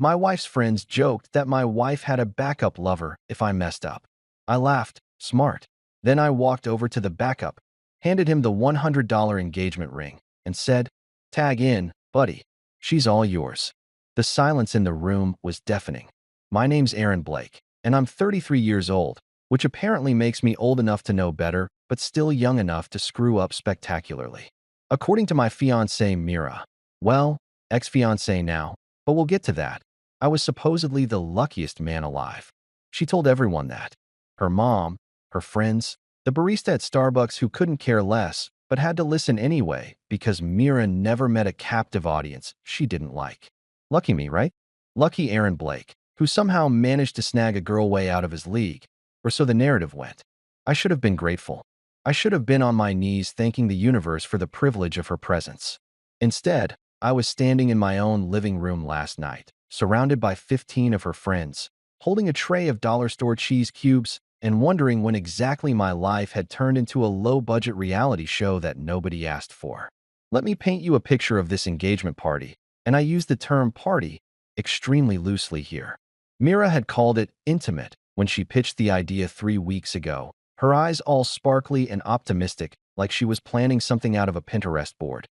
My wife's friends joked that my wife had a backup lover if I messed up. I laughed, smart. Then I walked over to the backup, handed him the $100 engagement ring, and said, "Tag in, buddy. She's all yours." The silence in the room was deafening. My name's Aaron Blake, and I'm 33 years old, which apparently makes me old enough to know better, but still young enough to screw up spectacularly. According to my fiancée Mira, well, ex-fiancée now, but we'll get to that, I was supposedly the luckiest man alive. She told everyone that. Her mom, her friends, the barista at Starbucks who couldn't care less, but had to listen anyway because Mira never met a captive audience she didn't like. Lucky me, right? Lucky Aaron Blake, who somehow managed to snag a girl way out of his league, or so the narrative went. I should have been grateful. I should have been on my knees thanking the universe for the privilege of her presence. Instead, I was standing in my own living room last night, surrounded by 15 of her friends, holding a tray of dollar store cheese cubes and wondering when exactly my life had turned into a low-budget reality show that nobody asked for. Let me paint you a picture of this engagement party, and I use the term party extremely loosely here. Mira had called it intimate when she pitched the idea 3 weeks ago, her eyes all sparkly and optimistic like she was planning something out of a Pinterest board.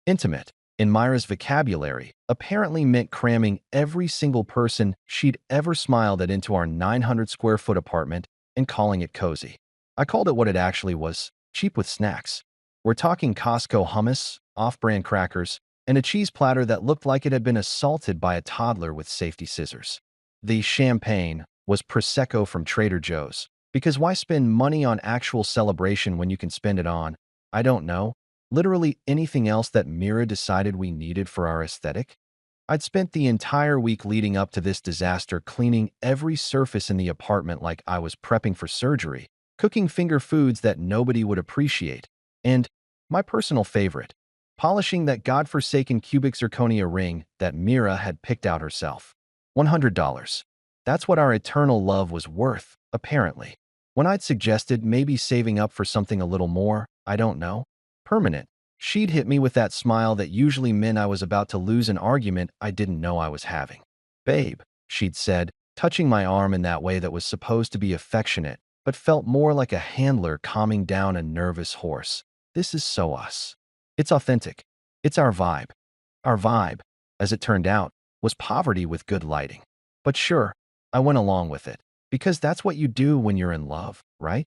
Intimate, in Myra's vocabulary, apparently meant cramming every single person she'd ever smiled at into our 900-square-foot apartment and calling it cozy. I called it what it actually was, cheap with snacks. We're talking Costco hummus, off-brand crackers, and a cheese platter that looked like it had been assaulted by a toddler with safety scissors. The champagne was Prosecco from Trader Joe's, because why spend money on actual celebration when you can spend it on, I don't know, literally anything else that Mira decided we needed for our aesthetic? I'd spent the entire week leading up to this disaster cleaning every surface in the apartment like I was prepping for surgery, cooking finger foods that nobody would appreciate, and, my personal favorite, polishing that godforsaken cubic zirconia ring that Mira had picked out herself. $100. That's what our eternal love was worth, apparently. When I'd suggested maybe saving up for something a little more, I don't know, permanent, she'd hit me with that smile that usually meant I was about to lose an argument I didn't know I was having. "Babe," she'd said, touching my arm in that way that was supposed to be affectionate, but felt more like a handler calming down a nervous horse. "This is so us. It's authentic. It's our vibe." Our vibe, as it turned out, was poverty with good lighting. But sure, I went along with it, because that's what you do when you're in love, right?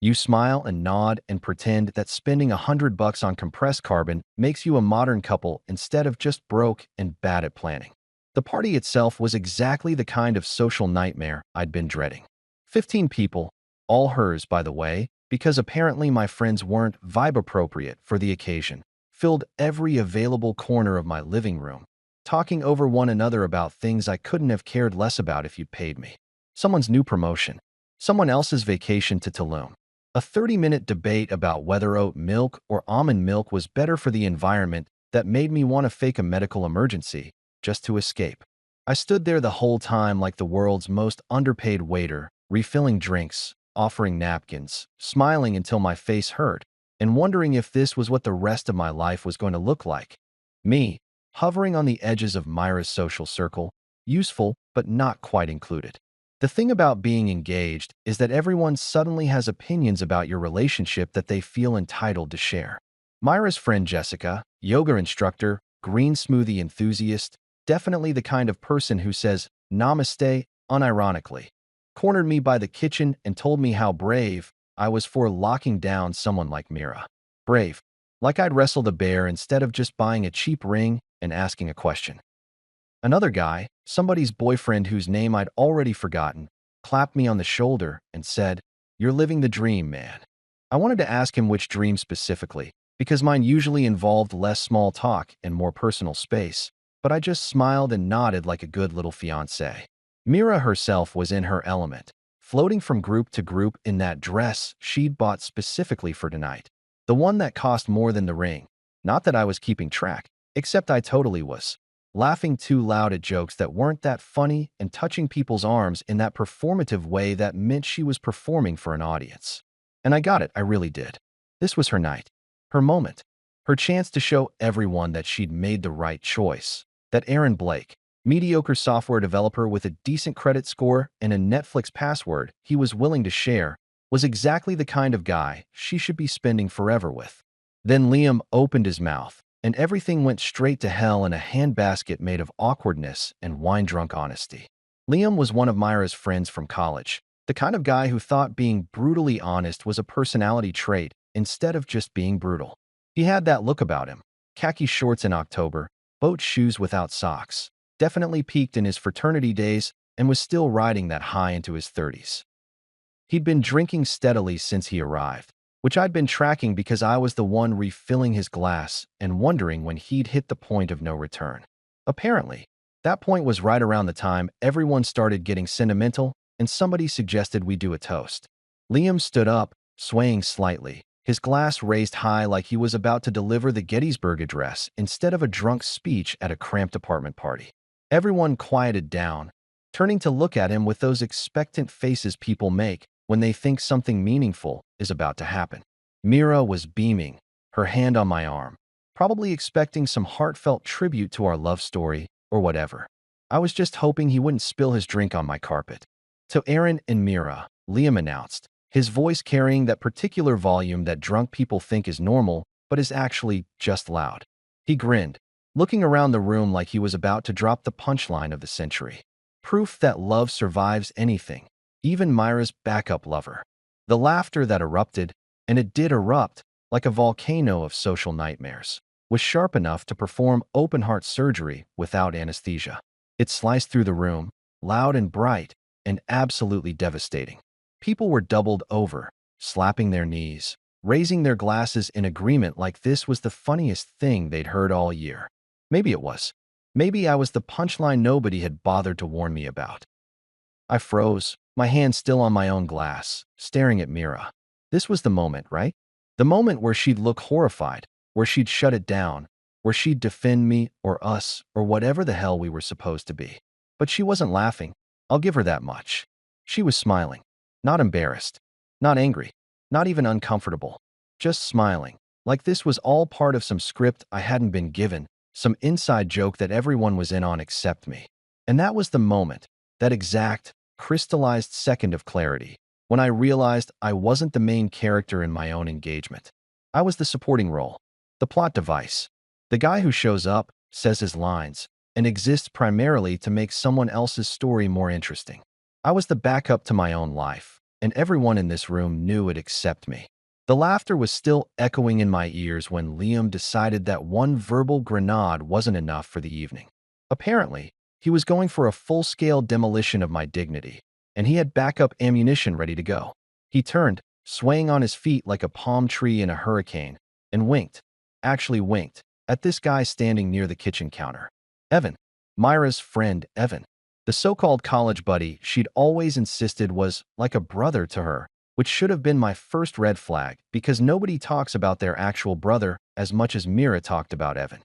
You smile and nod and pretend that spending $100 on compressed carbon makes you a modern couple instead of just broke and bad at planning. The party itself was exactly the kind of social nightmare I'd been dreading. 15 people, all hers, by the way, because apparently my friends weren't vibe appropriate for the occasion, filled every available corner of my living room, talking over one another about things I couldn't have cared less about if you'd paid me. Someone's new promotion, someone else's vacation to Tulum, a 30-minute debate about whether oat milk or almond milk was better for the environment that made me want to fake a medical emergency just to escape. I stood there the whole time like the world's most underpaid waiter, refilling drinks, offering napkins, smiling until my face hurt, and wondering if this was what the rest of my life was going to look like. Me, hovering on the edges of Myra's social circle, useful but not quite included. The thing about being engaged is that everyone suddenly has opinions about your relationship that they feel entitled to share. Myra's friend Jessica, yoga instructor, green smoothie enthusiast, definitely the kind of person who says namaste unironically, cornered me by the kitchen and told me how brave I was for locking down someone like Mira. Brave, like I'd wrestled a bear instead of just buying a cheap ring and asking a question. Another guy, somebody's boyfriend whose name I'd already forgotten, clapped me on the shoulder and said, "You're living the dream, man." I wanted to ask him which dream specifically, because mine usually involved less small talk and more personal space, but I just smiled and nodded like a good little fiancé. Mira herself was in her element, floating from group to group in that dress she'd bought specifically for tonight, the one that cost more than the ring. Not that I was keeping track, except I totally was, laughing too loud at jokes that weren't that funny and touching people's arms in that performative way that meant she was performing for an audience. And I got it, I really did. This was her night, her moment, her chance to show everyone that she'd made the right choice, that Aaron Blake, mediocre software developer with a decent credit score and a Netflix password he was willing to share, was exactly the kind of guy she should be spending forever with. Then Liam opened his mouth, and everything went straight to hell in a handbasket made of awkwardness and wine-drunk honesty. Liam was one of Myra's friends from college, the kind of guy who thought being brutally honest was a personality trait instead of just being brutal. He had that look about him: khaki shorts in October, boat shoes without socks. Definitely peaked in his fraternity days and was still riding that high into his 30s. He'd been drinking steadily since he arrived, which I'd been tracking because I was the one refilling his glass and wondering when he'd hit the point of no return. Apparently, that point was right around the time everyone started getting sentimental and somebody suggested we do a toast. Liam stood up, swaying slightly, his glass raised high like he was about to deliver the Gettysburg Address instead of a drunk speech at a cramped apartment party. Everyone quieted down, turning to look at him with those expectant faces people make when they think something meaningful is about to happen. Mira was beaming, her hand on my arm, probably expecting some heartfelt tribute to our love story or whatever. I was just hoping he wouldn't spill his drink on my carpet. "To Aaron and Mira," Liam announced, his voice carrying that particular volume that drunk people think is normal but is actually just loud. He grinned, looking around the room like he was about to drop the punchline of the century. Proof that love survives anything, even Myra's backup lover. The laughter that erupted, and it did erupt, like a volcano of social nightmares, was sharp enough to perform open-heart surgery without anesthesia. It sliced through the room, loud and bright, and absolutely devastating. People were doubled over, slapping their knees, raising their glasses in agreement like this was the funniest thing they'd heard all year. Maybe it was. Maybe I was the punchline nobody had bothered to warn me about. I froze, my hand still on my own glass, staring at Mira. This was the moment, right? The moment where she'd look horrified, where she'd shut it down, where she'd defend me or us or whatever the hell we were supposed to be. But she wasn't laughing. I'll give her that much. She was smiling. Not embarrassed. Not angry. Not even uncomfortable. Just smiling. Like this was all part of some script I hadn't been given, some inside joke that everyone was in on except me. And that was the moment, that exact, crystallized second of clarity, when I realized I wasn't the main character in my own engagement. I was the supporting role, the plot device, the guy who shows up, says his lines, and exists primarily to make someone else's story more interesting. I was the backup to my own life, and everyone in this room knew it except me. The laughter was still echoing in my ears when Liam decided that one verbal grenade wasn't enough for the evening. Apparently, he was going for a full-scale demolition of my dignity, and he had backup ammunition ready to go. He turned, swaying on his feet like a palm tree in a hurricane, and winked, actually winked, at this guy standing near the kitchen counter. Evan. Myra's friend, Evan. The so-called college buddy she'd always insisted was like a brother to her, which should have been my first red flag because nobody talks about their actual brother as much as Mira talked about Evan.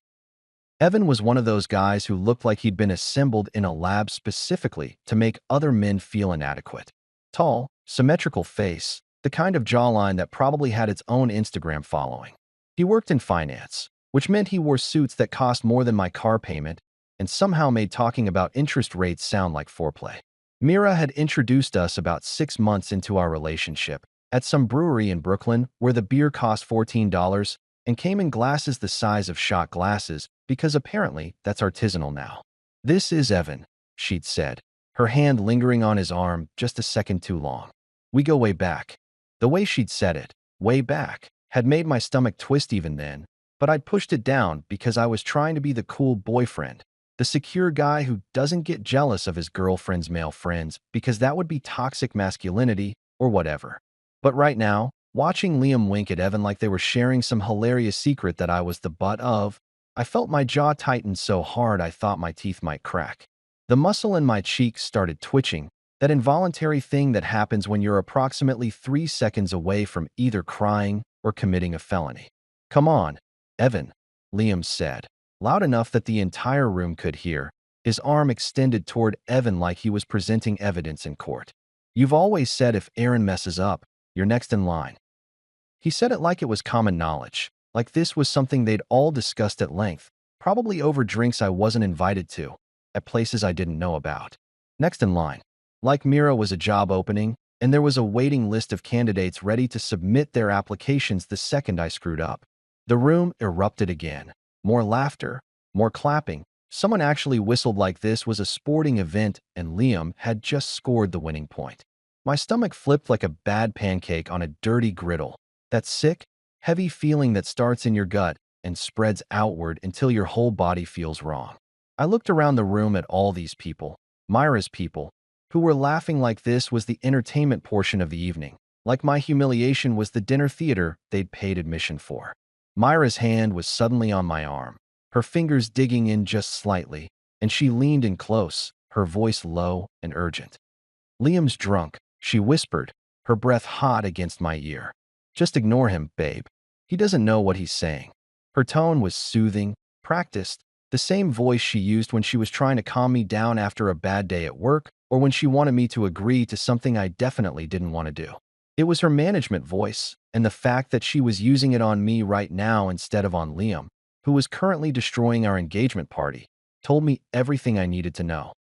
Evan was one of those guys who looked like he'd been assembled in a lab specifically to make other men feel inadequate. Tall, symmetrical face, the kind of jawline that probably had its own Instagram following. He worked in finance, which meant he wore suits that cost more than my car payment and somehow made talking about interest rates sound like foreplay. Mira had introduced us about 6 months into our relationship at some brewery in Brooklyn where the beer cost $14 and came in glasses the size of shot glasses because apparently that's artisanal now. "This is Evan," she'd said, her hand lingering on his arm just a second too long. "We go way back." The way she'd said it, way back, had made my stomach twist even then, but I'd pushed it down because I was trying to be the cool boyfriend, the secure guy who doesn't get jealous of his girlfriend's male friends because that would be toxic masculinity or whatever. But right now, watching Liam wink at Evan like they were sharing some hilarious secret that I was the butt of, I felt my jaw tighten so hard I thought my teeth might crack. The muscle in my cheeks started twitching, that involuntary thing that happens when you're approximately 3 seconds away from either crying or committing a felony. "Come on, Evan," Liam said, loud enough that the entire room could hear, his arm extended toward Evan like he was presenting evidence in court. "You've always said if Aaron messes up, you're next in line." He said it like it was common knowledge, like this was something they'd all discussed at length, probably over drinks I wasn't invited to. at places I didn't know about. Next in line, like Mira, was a job opening, and there was a waiting list of candidates ready to submit their applications the second I screwed up. The room erupted again. More laughter, more clapping. Someone actually whistled like this was a sporting event, and Liam had just scored the winning point. My stomach flipped like a bad pancake on a dirty griddle. That sick, heavy feeling that starts in your gut and spreads outward until your whole body feels wrong. I looked around the room at all these people, Myra's people, who were laughing like this was the entertainment portion of the evening, like my humiliation was the dinner theater they'd paid admission for. Myra's hand was suddenly on my arm, her fingers digging in just slightly, and she leaned in close, her voice low and urgent. "Liam's drunk," she whispered, her breath hot against my ear. "Just ignore him, babe. He doesn't know what he's saying." Her tone was soothing, practiced, the same voice she used when she was trying to calm me down after a bad day at work or when she wanted me to agree to something I definitely didn't want to do. It was her management voice, and the fact that she was using it on me right now instead of on Liam, who was currently destroying our engagement party, told me everything I needed to know.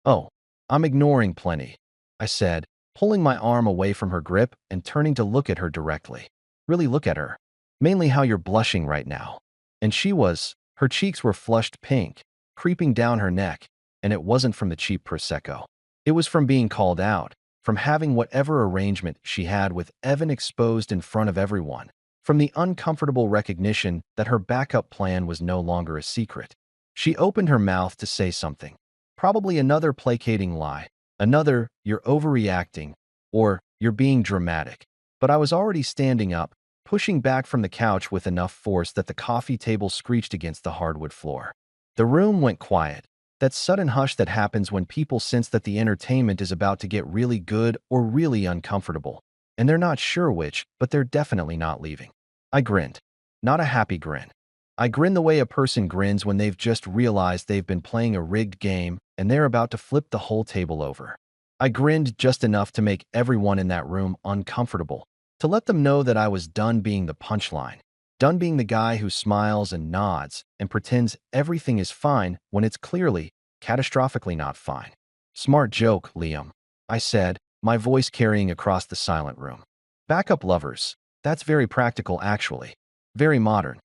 "Oh, I'm ignoring plenty," I said, pulling my arm away from her grip and turning to look at her directly. "Really look at her. Mainly how you're blushing right now." And she was. Her cheeks were flushed pink, creeping down her neck, and it wasn't from the cheap Prosecco. It was from being called out, from having whatever arrangement she had with Evan exposed in front of everyone, from the uncomfortable recognition that her backup plan was no longer a secret. She opened her mouth to say something, probably another placating lie, another "you're overreacting" or "you're being dramatic." But I was already standing up, pushing back from the couch with enough force that the coffee table screeched against the hardwood floor. The room went quiet, that sudden hush that happens when people sense that the entertainment is about to get really good or really uncomfortable, and they're not sure which, but they're definitely not leaving. I grinned. Not a happy grin. I grinned the way a person grins when they've just realized they've been playing a rigged game and they're about to flip the whole table over. I grinned just enough to make everyone in that room uncomfortable, to let them know that I was done being the punchline, done being the guy who smiles and nods and pretends everything is fine when it's clearly, catastrophically not fine. "Smart joke, Liam," I said, my voice carrying across the silent room. "Backup lovers. That's very practical, actually. Very modern.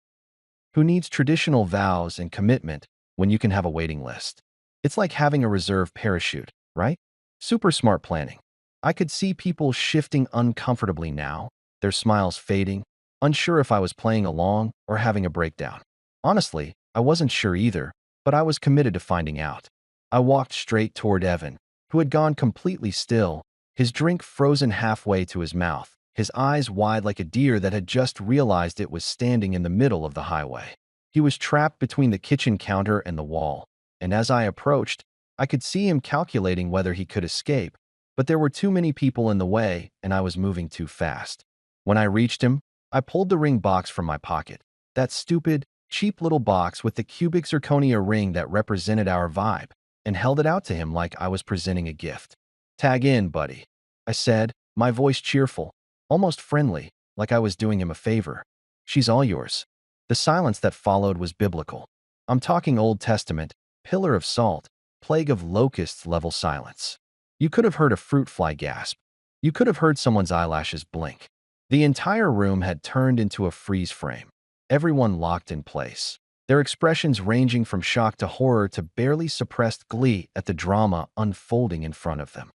Who needs traditional vows and commitment when you can have a waiting list? It's like having a reserve parachute, right? Super smart planning." I could see people shifting uncomfortably now, their smiles fading, unsure if I was playing along or having a breakdown. Honestly, I wasn't sure either, but I was committed to finding out. I walked straight toward Evan, who had gone completely still, his drink frozen halfway to his mouth, his eyes wide like a deer that had just realized it was standing in the middle of the highway. He was trapped between the kitchen counter and the wall, and as I approached, I could see him calculating whether he could escape, but there were too many people in the way, and I was moving too fast. When I reached him, I pulled the ring box from my pocket. That stupid, cheap little box with the cubic zirconia ring that represented our vibe, and held it out to him like I was presenting a gift. "Tag in, buddy," I said, my voice cheerful, almost friendly, like I was doing him a favor. "She's all yours." The silence that followed was biblical. I'm talking Old Testament, pillar of salt, plague of locusts level silence. You could have heard a fruit fly gasp. You could have heard someone's eyelashes blink. The entire room had turned into a freeze frame. Everyone locked in place, their expressions ranging from shock to horror to barely suppressed glee at the drama unfolding in front of them.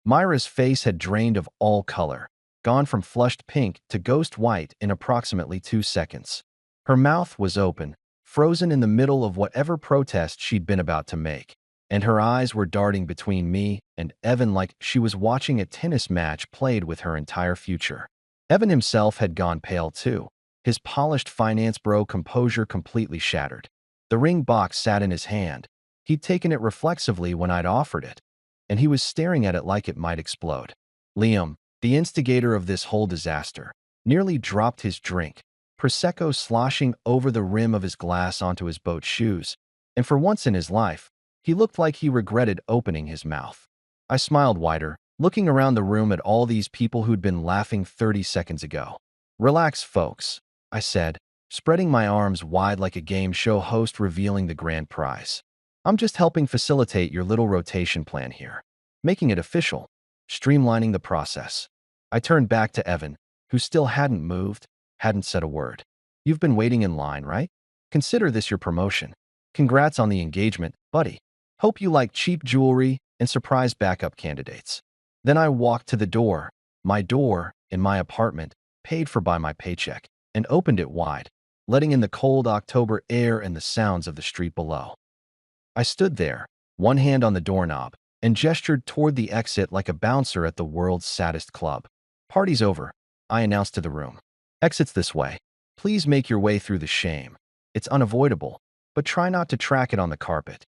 Myra's face had drained of all color, gone from flushed pink to ghost white in approximately 2 seconds. Her mouth was open, frozen in the middle of whatever protest she'd been about to make, and her eyes were darting between me and Evan like she was watching a tennis match played with her entire future. Evan himself had gone pale too, his polished finance bro composure completely shattered. The ring box sat in his hand. He'd taken it reflexively when I'd offered it, and he was staring at it like it might explode. Liam, the instigator of this whole disaster, nearly dropped his drink, Prosecco sloshing over the rim of his glass onto his boat shoes, and for once in his life, he looked like he regretted opening his mouth. I smiled wider, looking around the room at all these people who'd been laughing 30 seconds ago. "Relax, folks," I said, spreading my arms wide like a game show host revealing the grand prize. I'm just helping facilitate your little rotation plan here, making it official, streamlining the process. I turned back to Evan, who still hadn't moved, hadn't said a word. You've been waiting in line, right? Consider this your promotion. Congrats on the engagement, buddy. Hope you like cheap jewelry and surprise backup candidates. Then I walked to the door, my door, in my apartment, paid for by my paycheck, and opened it wide, letting in the cold October air and the sounds of the street below. I stood there, one hand on the doorknob, and gestured toward the exit like a bouncer at the world's saddest club. Party's over, I announced to the room. Exits this way. Please make your way through the shame. It's unavoidable, but try not to track it on the carpet.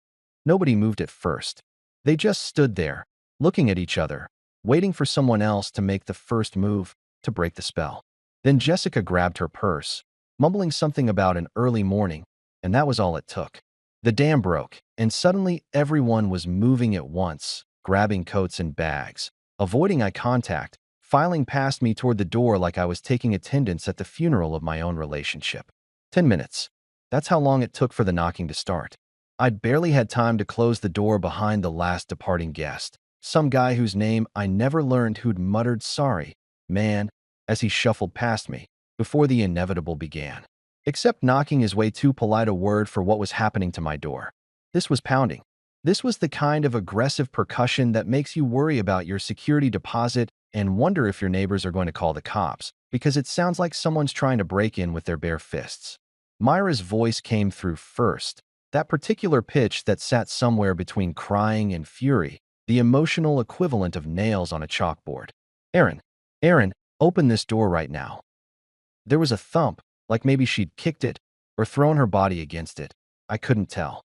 Nobody moved at first. They just stood there, looking at each other, waiting for someone else to make the first move, to break the spell. Then Jessica grabbed her purse, mumbling something about an early morning, and that was all it took. The dam broke, and suddenly everyone was moving at once, grabbing coats and bags, avoiding eye contact, filing past me toward the door like I was taking attendance at the funeral of my own relationship. 10 minutes. That's how long it took for the knocking to start. I'd barely had time to close the door behind the last departing guest, some guy whose name I never learned who'd muttered sorry, man, as he shuffled past me, before the inevitable began. Except knocking is way too polite a word for what was happening to my door. This was pounding. This was the kind of aggressive percussion that makes you worry about your security deposit and wonder if your neighbors are going to call the cops, because it sounds like someone's trying to break in with their bare fists. Myra's voice came through first, that particular pitch that sat somewhere between crying and fury, the emotional equivalent of nails on a chalkboard. Aaron, open this door right now. There was a thump, like maybe she'd kicked it or thrown her body against it. I couldn't tell.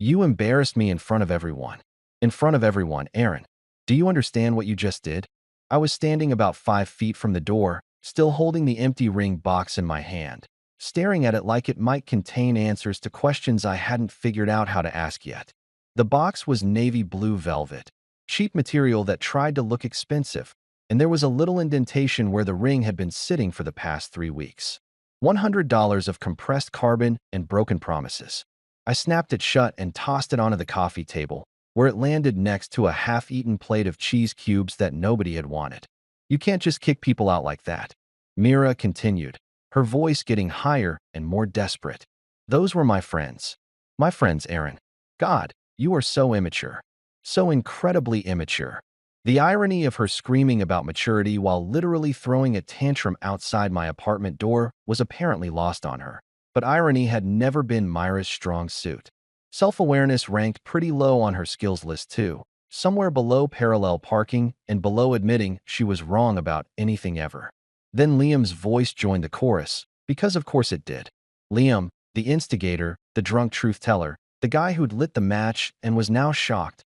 You embarrassed me in front of everyone. In front of everyone, Aaron. Do you understand what you just did? I was standing about 5 feet from the door, still holding the empty ring box in my hand, staring at it like it might contain answers to questions I hadn't figured out how to ask yet. The box was navy blue velvet, cheap material that tried to look expensive, and there was a little indentation where the ring had been sitting for the past 3 weeks. $100 of compressed carbon and broken promises. I snapped it shut and tossed it onto the coffee table, where it landed next to a half-eaten plate of cheese cubes that nobody had wanted. You can't just kick people out like that. Mira continued, her voice getting higher and more desperate. Those were my friends. My friends, Aaron. God, you are so immature. So incredibly immature. The irony of her screaming about maturity while literally throwing a tantrum outside my apartment door was apparently lost on her. But irony had never been Myra's strong suit. Self-awareness ranked pretty low on her skills list too, somewhere below parallel parking and below admitting she was wrong about anything ever. Then Liam's voice joined the chorus, because of course it did. Liam, the instigator, the drunk truth-teller, the guy who'd lit the match and was now shocked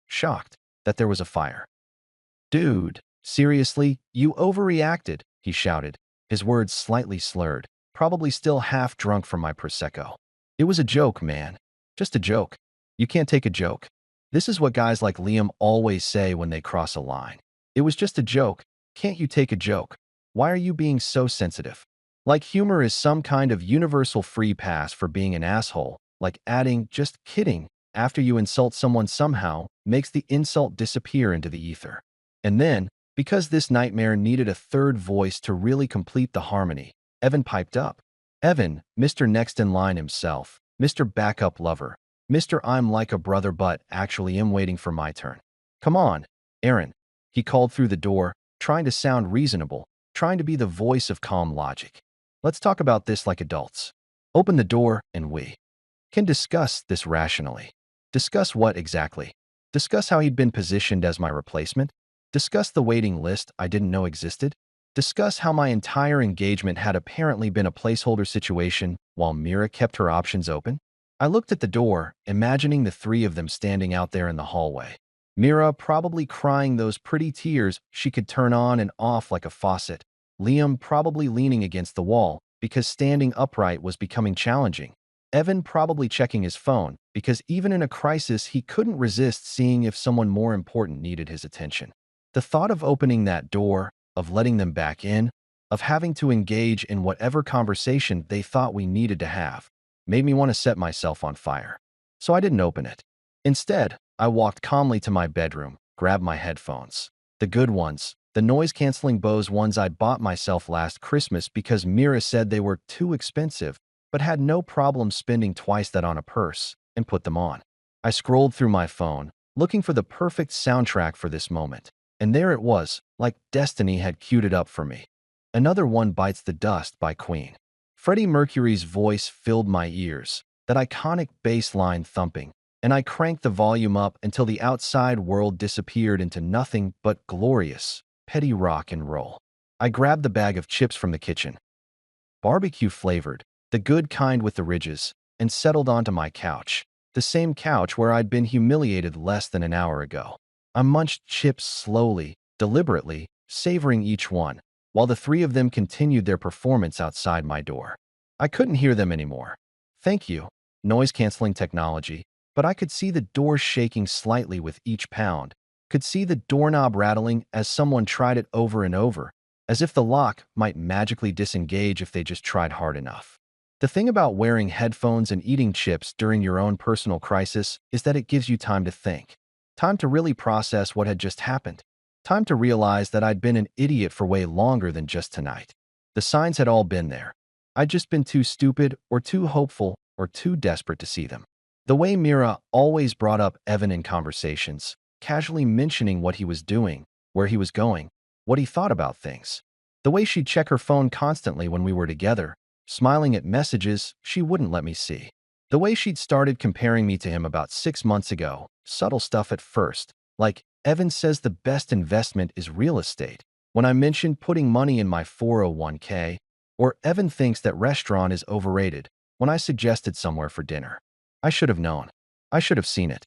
that there was a fire. Dude, seriously, you overreacted, he shouted, his words slightly slurred, probably still half drunk from my Prosecco. It was a joke, man. Just a joke. You can't take a joke. This is what guys like Liam always say when they cross a line. It was just a joke. Can't you take a joke? Why are you being so sensitive? Like humor is some kind of universal free pass for being an asshole, like adding, just kidding, after you insult someone somehow, makes the insult disappear into the ether. And then, because this nightmare needed a third voice to really complete the harmony, Evan piped up. Evan, Mr. Next in Line himself, Mr. Backup Lover, Mr. I'm like a brother but actually am waiting for my turn. Come on, Aaron, he called through the door, trying to sound reasonable, trying to be the voice of calm logic. Let's talk about this like adults. Open the door and we can discuss this rationally. Discuss what exactly? Discuss how he'd been positioned as my replacement? Discuss the waiting list I didn't know existed? Discuss how my entire engagement had apparently been a placeholder situation while Mira kept her options open? I looked at the door, imagining the three of them standing out there in the hallway. Mira probably crying those pretty tears she could turn on and off like a faucet. Liam probably leaning against the wall because standing upright was becoming challenging. Evan probably checking his phone because even in a crisis he couldn't resist seeing if someone more important needed his attention. The thought of opening that door, of letting them back in, of having to engage in whatever conversation they thought we needed to have, made me want to set myself on fire. So I didn't open it. Instead, I walked calmly to my bedroom, grabbed my headphones. The good ones, the noise-canceling Bose ones I'd bought myself last Christmas because Mira said they were too expensive, but had no problem spending twice that on a purse, and put them on. I scrolled through my phone, looking for the perfect soundtrack for this moment. And there it was, like destiny had queued it up for me. Another One Bites the Dust by Queen. Freddie Mercury's voice filled my ears, that iconic bass line thumping, and I cranked the volume up until the outside world disappeared into nothing but glorious, petty rock and roll. I grabbed the bag of chips from the kitchen, barbecue flavored, the good kind with the ridges, and settled onto my couch, the same couch where I'd been humiliated less than an hour ago. I munched chips slowly, deliberately, savoring each one, while the three of them continued their performance outside my door. I couldn't hear them anymore. Thank you, noise-canceling technology, but I could see the door shaking slightly with each pound, could see the doorknob rattling as someone tried it over and over, as if the lock might magically disengage if they just tried hard enough. The thing about wearing headphones and eating chips during your own personal crisis is that it gives you time to think, time to really process what had just happened, time to realize that I'd been an idiot for way longer than just tonight. The signs had all been there. I'd just been too stupid or too hopeful or too desperate to see them. The way Mira always brought up Evan in conversations, casually mentioning what he was doing, where he was going, what he thought about things. The way she'd check her phone constantly when we were together, smiling at messages she wouldn't let me see. The way she'd started comparing me to him about 6 months ago, subtle stuff at first, like Evan says the best investment is real estate, when I mentioned putting money in my 401k, or Evan thinks that restaurant is overrated, when I suggested somewhere for dinner. I should have known. I should have seen it.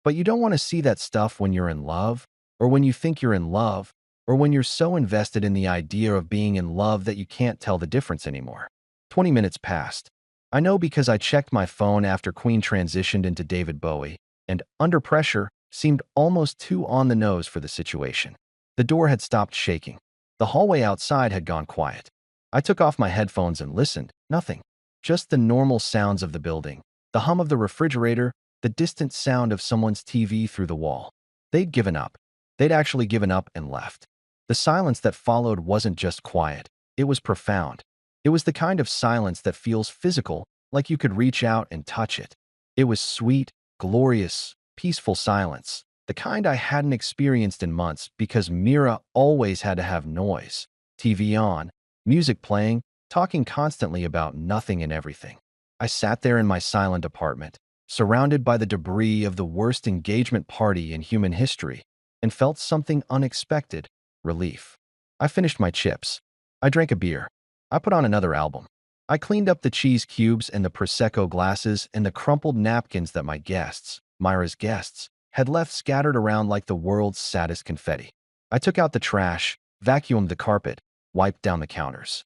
But you don't want to see that stuff when you're in love, or when you think you're in love, or when you're so invested in the idea of being in love that you can't tell the difference anymore. 20 minutes passed. I know because I checked my phone after Queen transitioned into David Bowie, and Under Pressure seemed almost too on the nose for the situation. The door had stopped shaking. The hallway outside had gone quiet. I took off my headphones and listened. Nothing. Just the normal sounds of the building, the hum of the refrigerator, the distant sound of someone's TV through the wall. They'd given up. They'd actually given up and left. The silence that followed wasn't just quiet. It was profound. It was the kind of silence that feels physical, like you could reach out and touch it. It was sweet, glorious, peaceful silence, the kind I hadn't experienced in months because Mira always had to have noise, TV on, music playing, talking constantly about nothing and everything. I sat there in my silent apartment, surrounded by the debris of the worst engagement party in human history, and felt something unexpected, relief. I finished my chips. I drank a beer. I put on another album. I cleaned up the cheese cubes and the Prosecco glasses and the crumpled napkins that my guests, Myra's guests, had left scattered around like the world's saddest confetti. I took out the trash, vacuumed the carpet, wiped down the counters.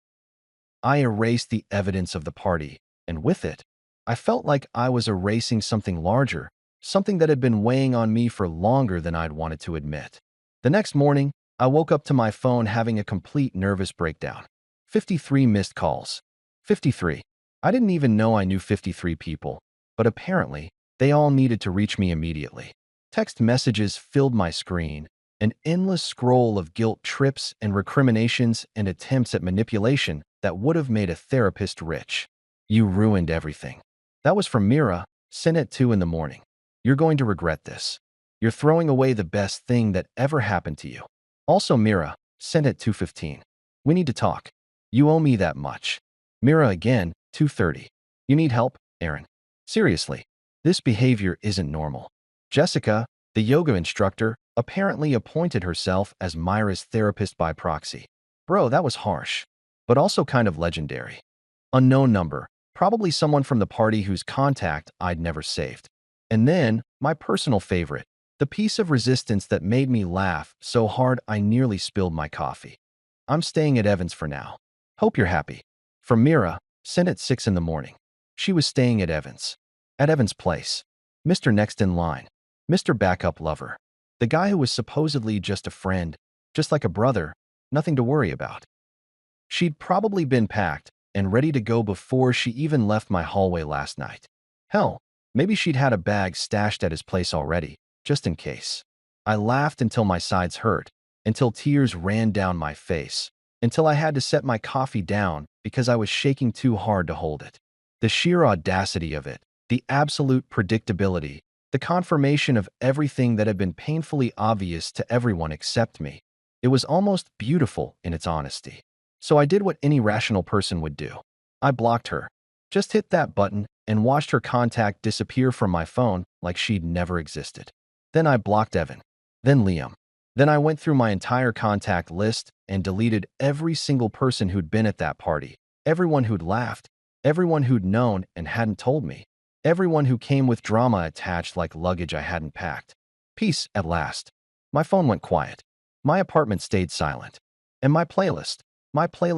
I erased the evidence of the party, and with it, I felt like I was erasing something larger, something that had been weighing on me for longer than I'd wanted to admit. The next morning, I woke up to my phone having a complete nervous breakdown. 53 missed calls. 53. I didn't even know I knew 53 people, but apparently, they all needed to reach me immediately. Text messages filled my screen, an endless scroll of guilt trips and recriminations and attempts at manipulation that would have made a therapist rich. You ruined everything. That was from Mira, sent at 2 in the morning. You're going to regret this. You're throwing away the best thing that ever happened to you. Also Mira, sent at 2:15. We need to talk. You owe me that much. Mira again, 2:30. You need help, Aaron? Seriously, this behavior isn't normal. Jessica, the yoga instructor, apparently appointed herself as Myra's therapist by proxy. Bro, that was harsh, but also kind of legendary. Unknown number, probably someone from the party whose contact I'd never saved. And then, my personal favorite, the piece of resistance that made me laugh so hard I nearly spilled my coffee. I'm staying at Evans for now. Hope you're happy. From Mira, sent at 6 in the morning. She was staying at Evans. At Evans' place. Mr. Next in line. Mr. Backup Lover. The guy who was supposedly just a friend, just like a brother, nothing to worry about. She'd probably been packed and ready to go before she even left my hallway last night. Hell, Maybe she'd had a bag stashed at his place already, just in case. I laughed until my sides hurt, until tears ran down my face, until I had to set my coffee down because I was shaking too hard to hold it. The sheer audacity of it, the absolute predictability, the confirmation of everything that had been painfully obvious to everyone except me. It was almost beautiful in its honesty. So I did what any rational person would do. I blocked her. Just hit that button and watched her contact disappear from my phone like she'd never existed. Then I blocked Evan. Then Liam. Then I went through my entire contact list and deleted every single person who'd been at that party, everyone who'd laughed, everyone who'd known and hadn't told me, everyone who came with drama attached like luggage I hadn't packed. Peace at last. My phone went quiet. My apartment stayed silent. And my playlist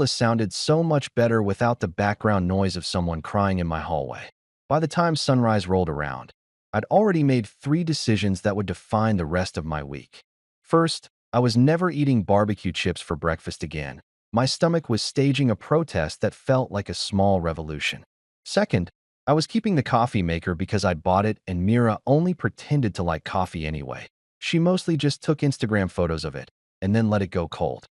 sounded so much better without the background noise of someone crying in my hallway. By the time sunrise rolled around, I'd already made 3 decisions that would define the rest of my week. First, I was never eating barbecue chips for breakfast again. My stomach was staging a protest that felt like a small revolution. Second, I was keeping the coffee maker because I'd bought it and Mira only pretended to like coffee anyway. She mostly just took Instagram photos of it and then let it go cold.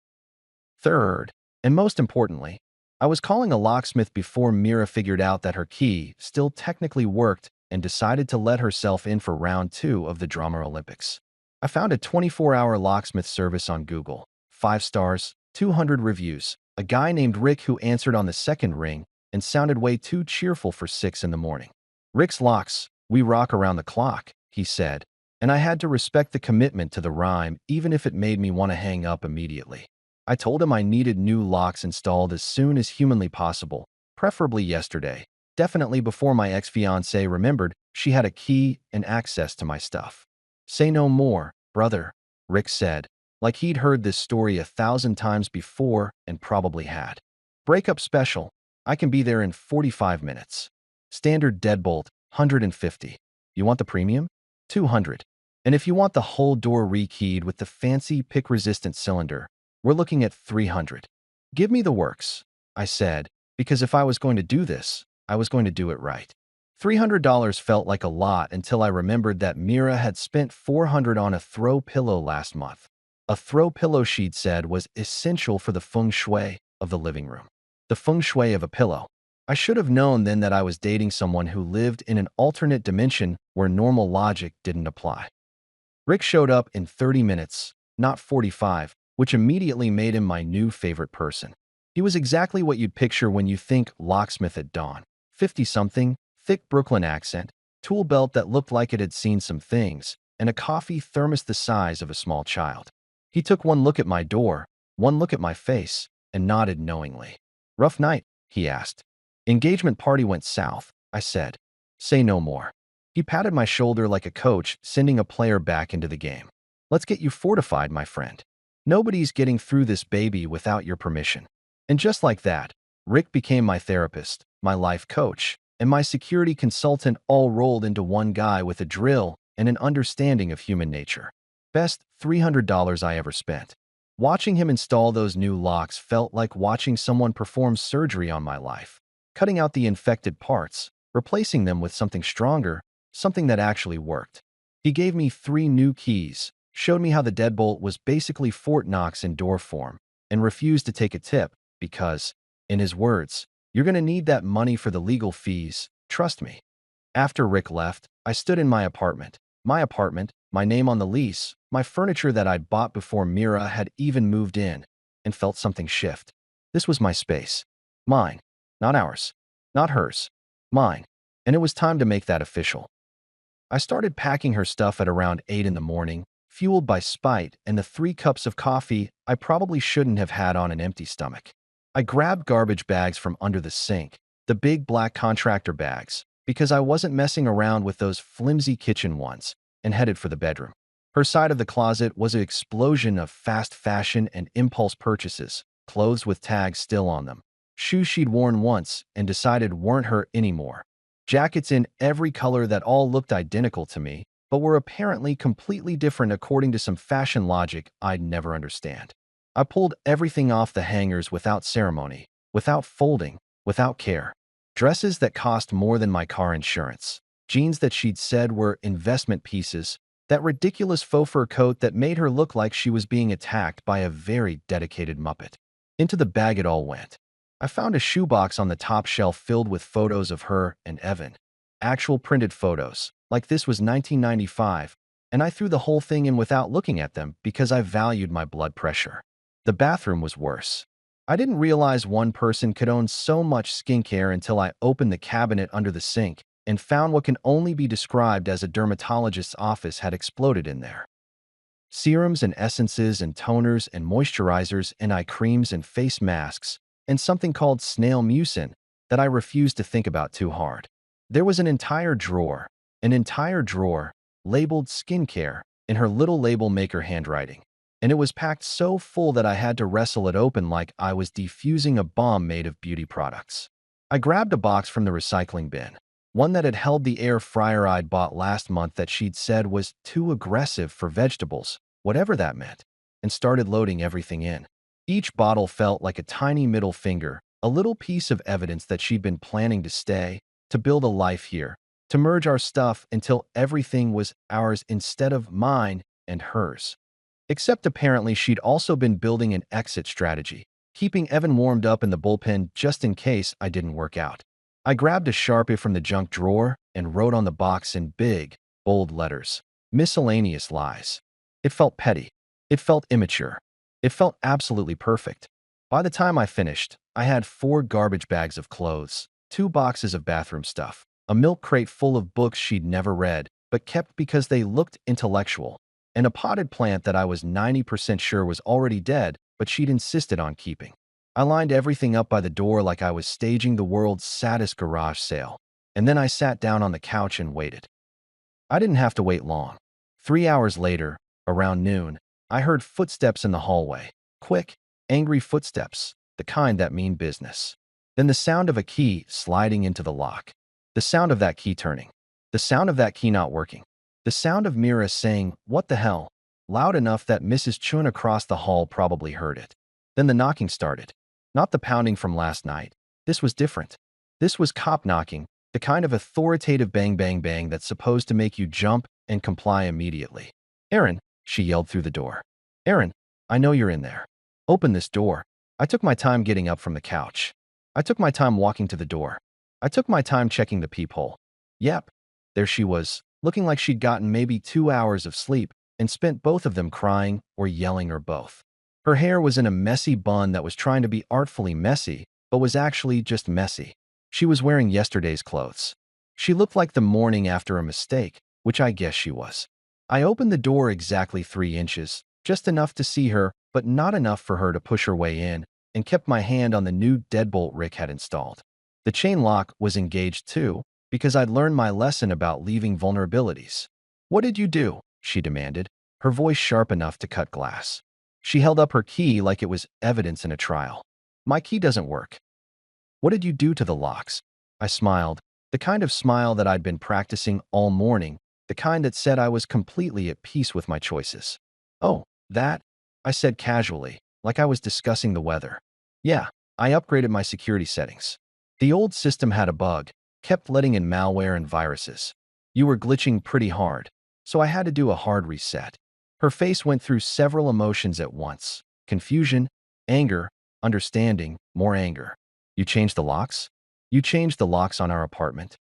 Third, and most importantly, I was calling a locksmith before Mira figured out that her key still technically worked and decided to let herself in for round 2 of the Drama Olympics. I found a 24-hour locksmith service on Google. 5 stars, 200 reviews. A guy named Rick who answered on the second ring and sounded way too cheerful for 6 in the morning. "Rick's Locks, we rock around the clock," he said, and I had to respect the commitment to the rhyme even if it made me want to hang up immediately. I told him I needed new locks installed as soon as humanly possible, preferably yesterday, definitely before my ex-fiancée remembered she had a key and access to my stuff. "Say no more, brother," Rick said, like he'd heard this story 1,000 times before and probably had. "Breakup special. I can be there in 45 minutes. Standard deadbolt, 150. You want the premium? 200. And if you want the whole door rekeyed with the fancy pick-resistant cylinder, we're looking at 300. Give me the works," I said, because if I was going to do this, I was going to do it right. $300 felt like a lot until I remembered that Mira had spent $400 on a throw pillow last month. A throw pillow, she'd said, was essential for the feng shui of the living room. The feng shui of a pillow. I should have known then that I was dating someone who lived in an alternate dimension where normal logic didn't apply. Rick showed up in 30 minutes, not 45, which immediately made him my new favorite person. He was exactly what you'd picture when you think locksmith at dawn. 50-something, thick Brooklyn accent, tool belt that looked like it had seen some things, and a coffee thermos the size of a small child. He took one look at my door, one look at my face, and nodded knowingly. "Rough night?" he asked. "Engagement party went south," I said. "Say no more." He patted my shoulder like a coach sending a player back into the game. "Let's get you fortified, my friend. Nobody's getting through this baby without your permission." And just like that, Rick became my therapist, my life coach, and my security consultant, all rolled into one guy with a drill and an understanding of human nature. Best $300 I ever spent. Watching him install those new locks felt like watching someone perform surgery on my life, cutting out the infected parts, replacing them with something stronger, something that actually worked. He gave me 3 new keys, showed me how the deadbolt was basically Fort Knox in door form, and refused to take a tip because, in his words, "You're going to need that money for the legal fees, trust me." After Rick left, I stood in my apartment, my name on the lease, my furniture that I'd bought before Mira had even moved in, and felt something shift. This was my space. Mine. Not ours. Not hers. Mine. And it was time to make that official. I started packing her stuff at around 8 in the morning, fueled by spite and the 3 cups of coffee I probably shouldn't have had on an empty stomach. I grabbed garbage bags from under the sink, the big black contractor bags, because I wasn't messing around with those flimsy kitchen ones, and headed for the bedroom. Her side of the closet was an explosion of fast fashion and impulse purchases, clothes with tags still on them, shoes she'd worn once and decided weren't her anymore, jackets in every color that all looked identical to me, but were apparently completely different according to some fashion logic I'd never understand. I pulled everything off the hangers without ceremony, without folding, without care. Dresses that cost more than my car insurance. jeans that she'd said were investment pieces, that ridiculous faux fur coat that made her look like she was being attacked by a very dedicated Muppet. Into the bag it all went. I found a shoebox on the top shelf filled with photos of her and Evan. Actual printed photos, like this was 1995, and I threw the whole thing in without looking at them because I valued my blood pressure. The bathroom was worse. I didn't realize one person could own so much skincare until I opened the cabinet under the sink and found what can only be described as a dermatologist's office had exploded in there. Serums and essences and toners and moisturizers and eye creams and face masks, and something called snail mucin that I refused to think about too hard. There was an entire drawer, labeled skincare, in her little label maker handwriting, and it was packed so full that I had to wrestle it open like I was defusing a bomb made of beauty products. I grabbed a box from the recycling bin, one that had held the air fryer I'd bought last month that she'd said was too aggressive for vegetables, whatever that meant, and started loading everything in. Each bottle felt like a tiny middle finger, a little piece of evidence that she'd been planning to stay, to build a life here, to merge our stuff until everything was ours instead of mine and hers. Except apparently she'd also been building an exit strategy, keeping Evan warmed up in the bullpen just in case I didn't work out. I grabbed a Sharpie from the junk drawer and wrote on the box in big, bold letters, "Miscellaneous lies." It felt petty. It felt immature. It felt absolutely perfect. By the time I finished, I had 4 garbage bags of clothes, 2 boxes of bathroom stuff, a milk crate full of books she'd never read but kept because they looked intellectual, and a potted plant that I was 90% sure was already dead but she'd insisted on keeping. I lined everything up by the door like I was staging the world's saddest garage sale, and then I sat down on the couch and waited. I didn't have to wait long. 3 hours later, around noon, I heard footsteps in the hallway. Quick, angry footsteps, the kind that mean business. Then the sound of a key sliding into the lock. The sound of that key turning. The sound of that key not working. The sound of Mira saying, "What the hell?" loud enough that Mrs. Chun across the hall probably heard it. Then the knocking started. Not the pounding from last night. This was different. This was cop knocking, the kind of authoritative bang bang bang that's supposed to make you jump and comply immediately. "Aaron," she yelled through the door. "Aaron, I know you're in there. Open this door." I took my time getting up from the couch. I took my time walking to the door. I took my time checking the peephole. Yep, there she was, looking like she'd gotten maybe 2 hours of sleep and spent both of them crying or yelling or both. Her hair was in a messy bun that was trying to be artfully messy, but was actually just messy. She was wearing yesterday's clothes. She looked like the morning after a mistake, which I guess she was. I opened the door exactly 3 inches, just enough to see her, but not enough for her to push her way in, and kept my hand on the new deadbolt Rick had installed. The chain lock was engaged too, because I'd learned my lesson about leaving vulnerabilities. "What did you do?" she demanded, her voice sharp enough to cut glass. She held up her key like it was evidence in a trial. "My key doesn't work." "What did you do to the locks?" I smiled, the kind of smile that I'd been practicing all morning, the kind that said I was completely at peace with my choices. "Oh, that?" I said casually, like I was discussing the weather. "Yeah, I upgraded my security settings. The old system had a bug, kept letting in malware and viruses. You were glitching pretty hard, so I had to do a hard reset." Her face went through several emotions at once: confusion, anger, understanding, more anger. "You changed the locks?" "You changed the locks on our apartment."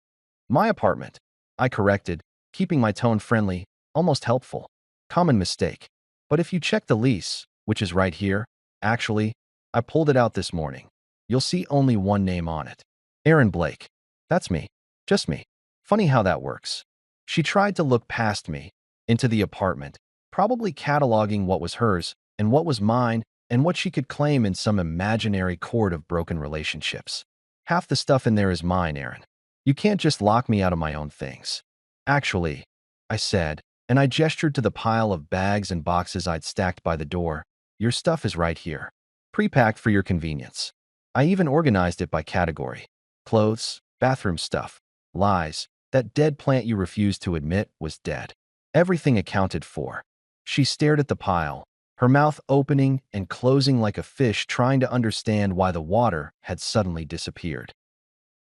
"My apartment," I corrected, keeping my tone friendly, almost helpful. "Common mistake. But if you check the lease, which is right here, actually, I pulled it out this morning. You'll see only one name on it. Aaron Blake. That's me. Just me. Funny how that works." She tried to look past me, into the apartment, probably cataloging what was hers and what was mine and what she could claim in some imaginary court of broken relationships. "Half the stuff in there is mine, Aaron. You can't just lock me out of my own things." "Actually," I said, and I gestured to the pile of bags and boxes I'd stacked by the door, "your stuff is right here. Pre-packed for your convenience." I even organized it by category. Clothes, bathroom stuff, lies, that dead plant you refused to admit was dead. Everything accounted for. She stared at the pile, her mouth opening and closing like a fish trying to understand why the water had suddenly disappeared.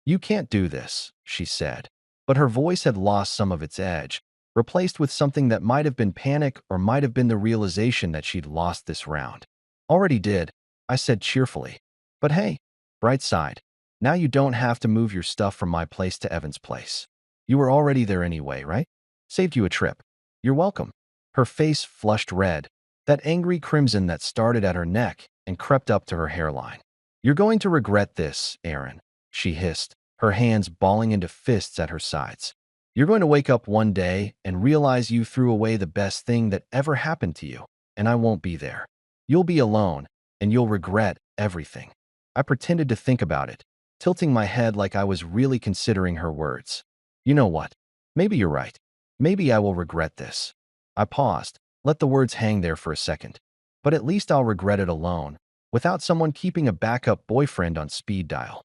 "You can't do this," she said. but her voice had lost some of its edge, replaced with something that might have been panic or might have been the realization that she'd lost this round. Already did, I said cheerfully. But hey, bright side. Now you don't have to move your stuff from my place to Evan's place. You were already there anyway, right? Saved you a trip. You're welcome. Her face flushed red, that angry crimson that started at her neck and crept up to her hairline. You're going to regret this, Aaron, she hissed, her hands balling into fists at her sides. You're going to wake up one day and realize you threw away the best thing that ever happened to you, and I won't be there. You'll be alone, and you'll regret everything. I pretended to think about it, tilting my head like I was really considering her words. You know what? Maybe you're right. Maybe I will regret this. I paused, let the words hang there for a second. But at least I'll regret it alone, without someone keeping a backup boyfriend on speed dial.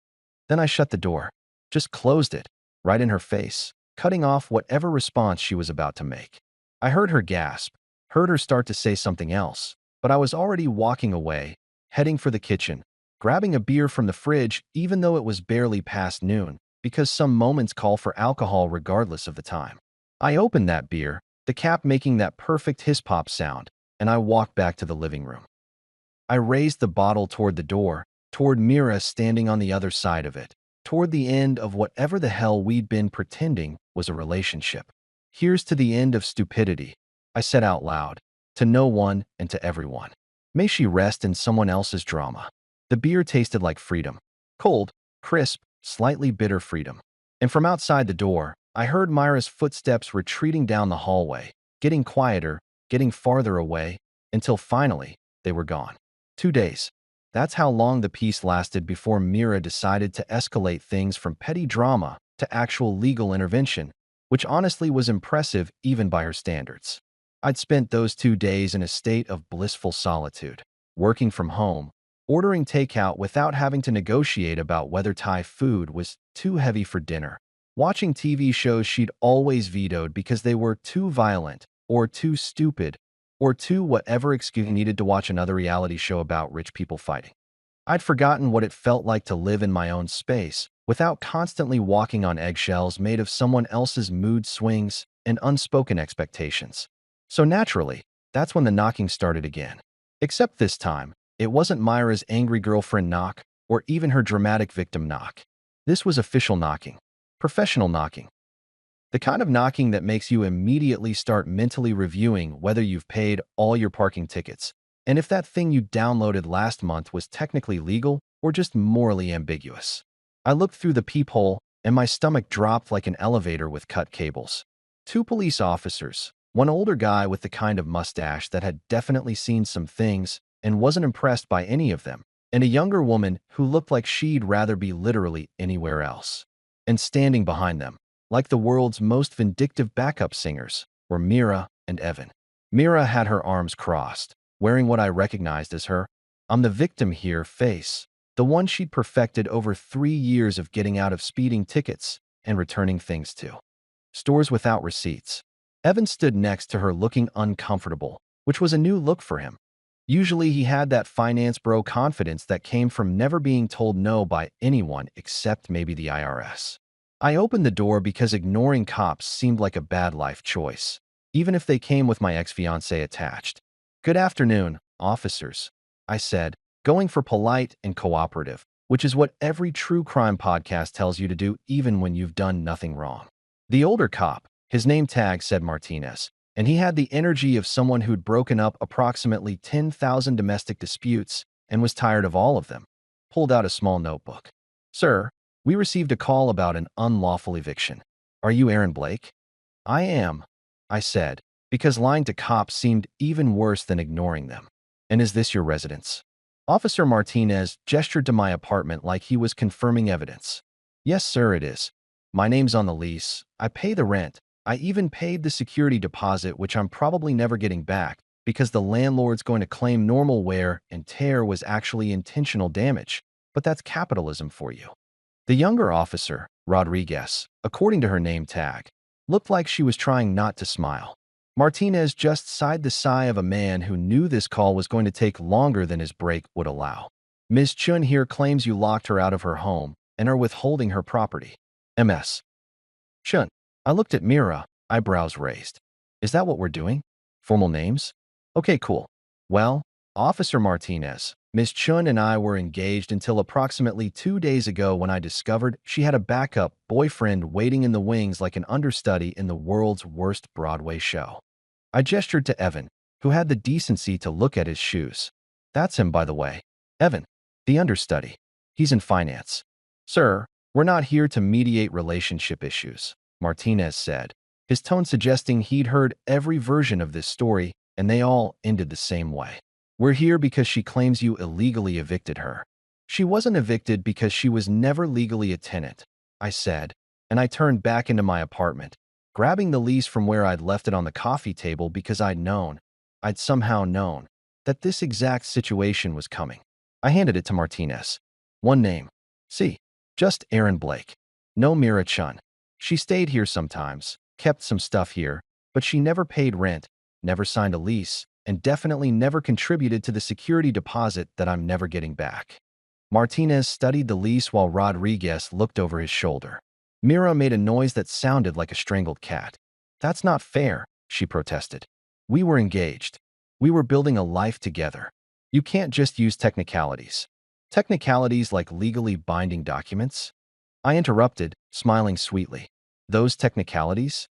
Then I shut the door, just closed it, right in her face, cutting off whatever response she was about to make. I heard her gasp, heard her start to say something else, but I was already walking away, heading for the kitchen, grabbing a beer from the fridge even though it was barely past noon, because some moments call for alcohol regardless of the time. I opened that beer, the cap making that perfect hiss-pop sound, and I walked back to the living room. I raised the bottle toward the door, toward Mira standing on the other side of it, toward the end of whatever the hell we'd been pretending was a relationship. Here's to the end of stupidity, I said out loud, to no one and to everyone. May she rest in someone else's drama. The beer tasted like freedom. Cold, crisp, slightly bitter freedom. And from outside the door, I heard Myra's footsteps retreating down the hallway, getting quieter, getting farther away, until finally, they were gone. 2 days. That's how long the peace lasted before Mira decided to escalate things from petty drama to actual legal intervention, which honestly was impressive even by her standards. I'd spent those 2 days in a state of blissful solitude, working from home, ordering takeout without having to negotiate about whether Thai food was too heavy for dinner, watching TV shows she'd always vetoed because they were too violent, or too stupid, or too whatever excuse needed to watch another reality show about rich people fighting. I'd forgotten what it felt like to live in my own space, without constantly walking on eggshells made of someone else's mood swings and unspoken expectations. So naturally, that's when the knocking started again. Except this time, it wasn't Myra's angry girlfriend knock, or even her dramatic victim knock. This was official knocking. Professional knocking. The kind of knocking that makes you immediately start mentally reviewing whether you've paid all your parking tickets, and if that thing you downloaded last month was technically legal or just morally ambiguous. I looked through the peephole, and my stomach dropped like an elevator with cut cables. 2 police officers, one older guy with the kind of mustache that had definitely seen some things and wasn't impressed by any of them, and a younger woman who looked like she'd rather be literally anywhere else. And standing behind them, like the world's most vindictive backup singers, were Mira and Evan. Mira had her arms crossed, wearing what I recognized as her "I'm the victim here" face, the one she'd perfected over 3 years of getting out of speeding tickets and returning things to. Stores without receipts. Evan stood next to her looking uncomfortable, which was a new look for him. Usually he had that finance bro confidence that came from never being told no by anyone except maybe the IRS. I opened the door because ignoring cops seemed like a bad life choice, even if they came with my ex-fiancée attached. "Good afternoon, officers," I said, going for polite and cooperative, which is what every true crime podcast tells you to do even when you've done nothing wrong. The older cop, his name tag said Martinez, and he had the energy of someone who'd broken up approximately 10,000 domestic disputes and was tired of all of them, pulled out a small notebook. "Sir, we received a call about an unlawful eviction. Are you Aaron Blake?" "I am," I said, because lying to cops seemed even worse than ignoring them. "And is this your residence?" Officer Martinez gestured to my apartment like he was confirming evidence. "Yes, sir, it is. My name's on the lease. I pay the rent. I even paid the security deposit, which I'm probably never getting back, because the landlord's going to claim normal wear and tear was actually intentional damage. But that's capitalism for you." The younger officer, Rodriguez, according to her name tag, looked like she was trying not to smile. Martinez just sighed the sigh of a man who knew this call was going to take longer than his break would allow. "Ms. Chun here claims you locked her out of her home and are withholding her property. MS." Chun. I looked at Mira, eyebrows raised. Is that what we're doing? Formal names? Okay, cool. Well, Officer Martinez, Miss Chun and I were engaged until approximately 2 days ago when I discovered she had a backup boyfriend waiting in the wings like an understudy in the world's worst Broadway show. I gestured to Evan, who had the decency to look at his shoes. That's him, by the way. Evan, the understudy. He's in finance. Sir, we're not here to mediate relationship issues, Martinez said, his tone suggesting he'd heard every version of this story and they all ended the same way. We're here because she claims you illegally evicted her. She wasn't evicted because she was never legally a tenant, I said, and I turned back into my apartment, grabbing the lease from where I'd left it on the coffee table because I'd somehow known, that this exact situation was coming. I handed it to Martinez. One name. See, just Aaron Blake. No Mira Chun. She stayed here sometimes, kept some stuff here, but she never paid rent, never signed a lease, and definitely never contributed to the security deposit that I'm never getting back. Martinez studied the lease while Rodriguez looked over his shoulder. Mira made a noise that sounded like a strangled cat. That's not fair, she protested. We were engaged. We were building a life together. You can't just use technicalities. Technicalities like legally binding documents? I interrupted, smiling sweetly. Those technicalities?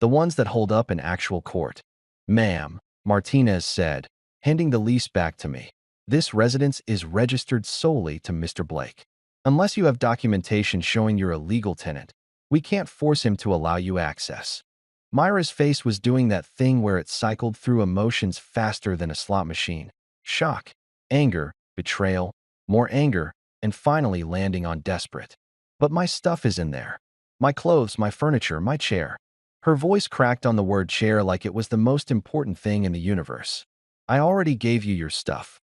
The ones that hold up in actual court. Ma'am, Martinez said, handing the lease back to me. This residence is registered solely to Mr. Blake. Unless you have documentation showing you're a legal tenant, we can't force him to allow you access. Myra's face was doing that thing where it cycled through emotions faster than a slot machine. Shock, anger, betrayal, more anger, and finally landing on desperate. But my stuff is in there. My clothes, my furniture, my chair. Her voice cracked on the word chair like it was the most important thing in the universe. I already gave you your stuff.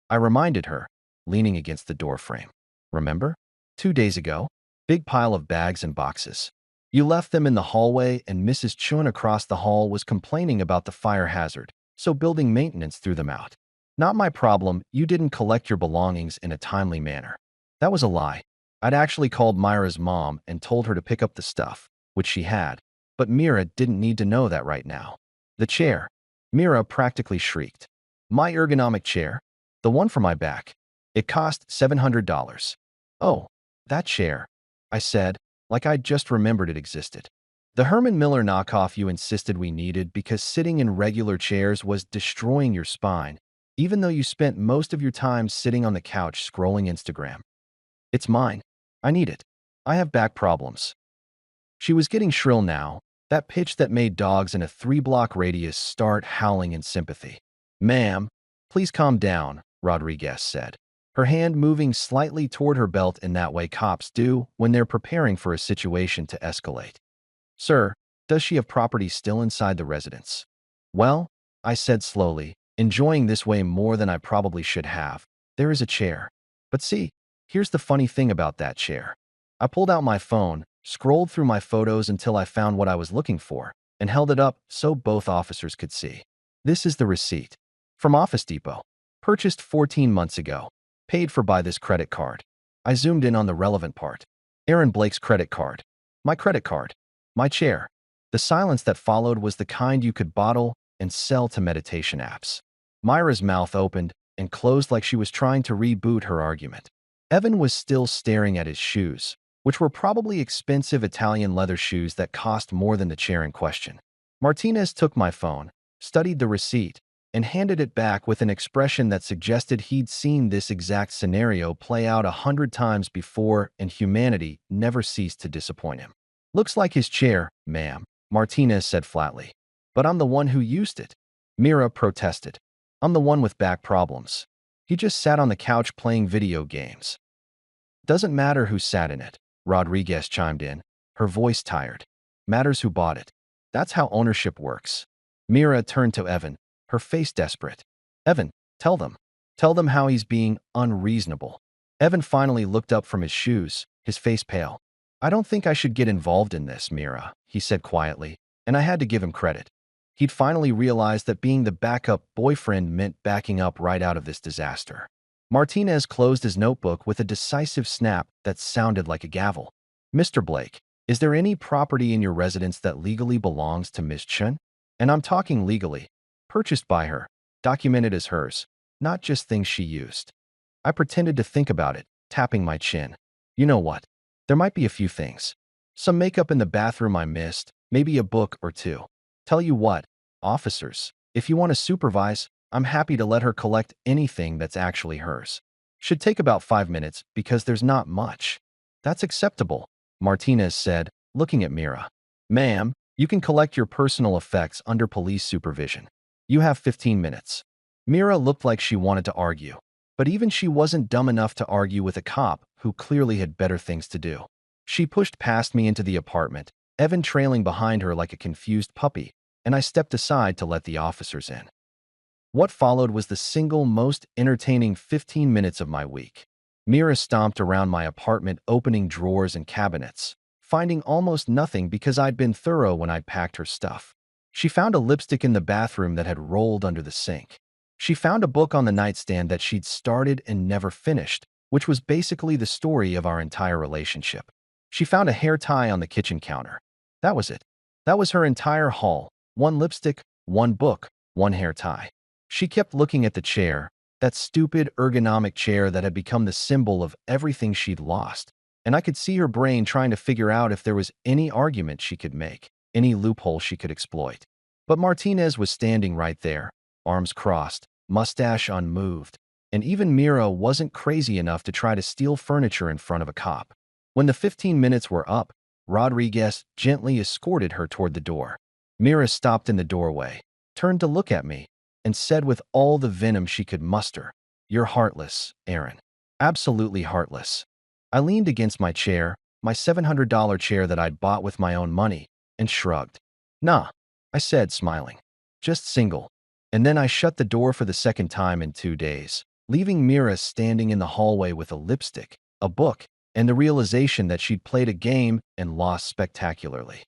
I reminded her, leaning against the doorframe. Remember? 2 days ago? Big pile of bags and boxes. You left them in the hallway and Mrs. Chun across the hall was complaining about the fire hazard, so building maintenance threw them out. Not my problem, you didn't collect your belongings in a timely manner. That was a lie. I'd actually called Myra's mom and told her to pick up the stuff, which she had, but Mira didn't need to know that right now. The chair. Mira practically shrieked. My ergonomic chair? The one for my back. It cost $700. Oh, that chair, I said, like I'd just remembered it existed. The Herman Miller knockoff you insisted we needed because sitting in regular chairs was destroying your spine, even though you spent most of your time sitting on the couch scrolling Instagram. It's mine. I need it. I have back problems. She was getting shrill now, that pitch that made dogs in a 3-block radius start howling in sympathy. Ma'am, please calm down, Rodriguez said, her hand moving slightly toward her belt in that way cops do when they're preparing for a situation to escalate. Sir, does she have property still inside the residence? Well, I said slowly, enjoying this way more than I probably should have. There is a chair. But see, here's the funny thing about that chair. I pulled out my phone, scrolled through my photos until I found what I was looking for, and held it up so both officers could see. This is the receipt. From Office Depot. Purchased 14 months ago. Paid for by this credit card. I zoomed in on the relevant part. Aaron Blake's credit card. My credit card. My chair. The silence that followed was the kind you could bottle and sell to meditation apps. Myra's mouth opened and closed like she was trying to reboot her argument. Evan was still staring at his shoes, which were probably expensive Italian leather shoes that cost more than the chair in question. Martinez took my phone, studied the receipt, and handed it back with an expression that suggested he'd seen this exact scenario play out 100 times before and humanity never ceased to disappoint him. Looks like his chair, ma'am, Martinez said flatly. But I'm the one who used it. Mira protested. I'm the one with back problems. He just sat on the couch playing video games. Doesn't matter who sat in it, Rodriguez chimed in, her voice tired. Matters who bought it. That's how ownership works. Mira turned to Evan, her face desperate. Evan, tell them. Tell them how he's being unreasonable. Evan finally looked up from his shoes, his face pale. I don't think I should get involved in this, Mira, he said quietly, and I had to give him credit. He'd finally realized that being the backup boyfriend meant backing up right out of this disaster. Martinez closed his notebook with a decisive snap that sounded like a gavel. Mr. Blake, Is there any property in your residence that legally belongs to Miss Chen? And I'm talking legally. Purchased by her, documented as hers, not just things she used. I pretended to think about it, tapping my chin. You know what? There might be a few things. Some makeup in the bathroom I missed, maybe a book or two. Tell you what, officers, if you want to supervise, I'm happy to let her collect anything that's actually hers. Should take about 5 minutes because there's not much. That's acceptable, Martinez said, looking at Mira. Ma'am, you can collect your personal effects under police supervision. You have 15 minutes. Mira looked like she wanted to argue, but even she wasn't dumb enough to argue with a cop who clearly had better things to do. She pushed past me into the apartment, Evan trailing behind her like a confused puppy, and I stepped aside to let the officers in. What followed was the single most entertaining 15 minutes of my week. Mira stomped around my apartment opening drawers and cabinets, finding almost nothing because I'd been thorough when I'd packed her stuff. She found a lipstick in the bathroom that had rolled under the sink. She found a book on the nightstand that she'd started and never finished, which was basically the story of our entire relationship. She found a hair tie on the kitchen counter. That was it. That was her entire haul. One lipstick, one book, one hair tie. She kept looking at the chair, that stupid ergonomic chair that had become the symbol of everything she'd lost, and I could see her brain trying to figure out if there was any argument she could make, any loophole she could exploit. But Martinez was standing right there, arms crossed, mustache unmoved, and even Mira wasn't crazy enough to try to steal furniture in front of a cop. When the 15 minutes were up, Rodriguez gently escorted her toward the door. Mira stopped in the doorway, turned to look at me, and said with all the venom she could muster, "You're heartless, Aaron. Absolutely heartless." I leaned against my chair, my $700 chair that I'd bought with my own money, and shrugged. "Nah," I said, smiling. "Just single." And then I shut the door for the second time in 2 days, leaving Mira standing in the hallway with a lipstick, a book, and the realization that she'd played a game and lost spectacularly.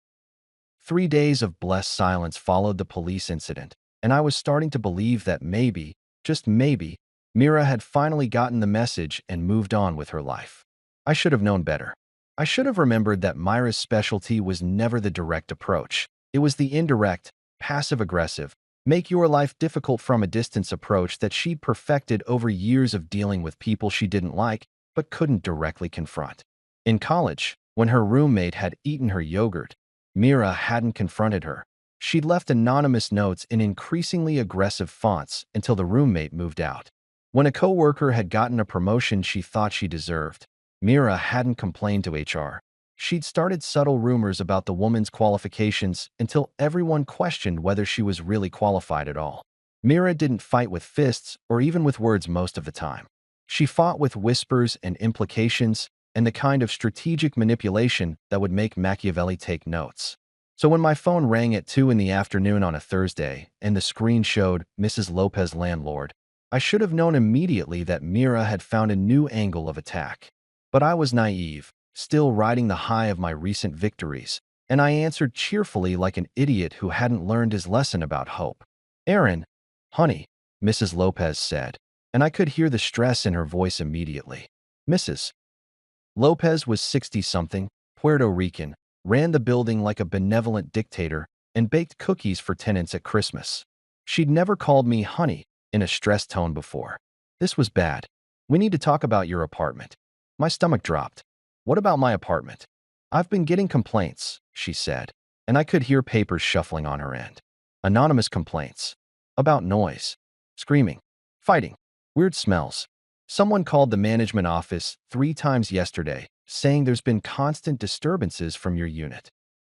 3 days of blessed silence followed the police incident, and I was starting to believe that maybe, just maybe, Mira had finally gotten the message and moved on with her life. I should have known better. I should have remembered that Myra's specialty was never the direct approach. It was the indirect, passive-aggressive, make your life difficult from a distance approach that she'd perfected over years of dealing with people she didn't like but couldn't directly confront. In college, when her roommate had eaten her yogurt, Mira hadn't confronted her. She'd left anonymous notes in increasingly aggressive fonts until the roommate moved out. When a coworker had gotten a promotion she thought she deserved, Mira hadn't complained to HR. She'd started subtle rumors about the woman's qualifications until everyone questioned whether she was really qualified at all. Mira didn't fight with fists or even with words most of the time. She fought with whispers and implications and the kind of strategic manipulation that would make Machiavelli take notes. So when my phone rang at 2 in the afternoon on a Thursday and the screen showed Mrs. Lopez landlord, I should have known immediately that Mira had found a new angle of attack. But I was naive, still riding the high of my recent victories, and I answered cheerfully like an idiot who hadn't learned his lesson about hope. "Aaron, honey," Mrs. Lopez said, and I could hear the stress in her voice immediately. Mrs. Lopez was 60-something, Puerto Rican, ran the building like a benevolent dictator, and baked cookies for tenants at Christmas. She'd never called me honey in a stressed tone before. "This was bad. We need to talk about your apartment." My stomach dropped. "What about my apartment?" "I've been getting complaints," she said, and I could hear papers shuffling on her end. Anonymous complaints. About noise. Screaming. Fighting. Weird smells. Someone called the management office 3 times yesterday, saying there's been constant disturbances from your unit.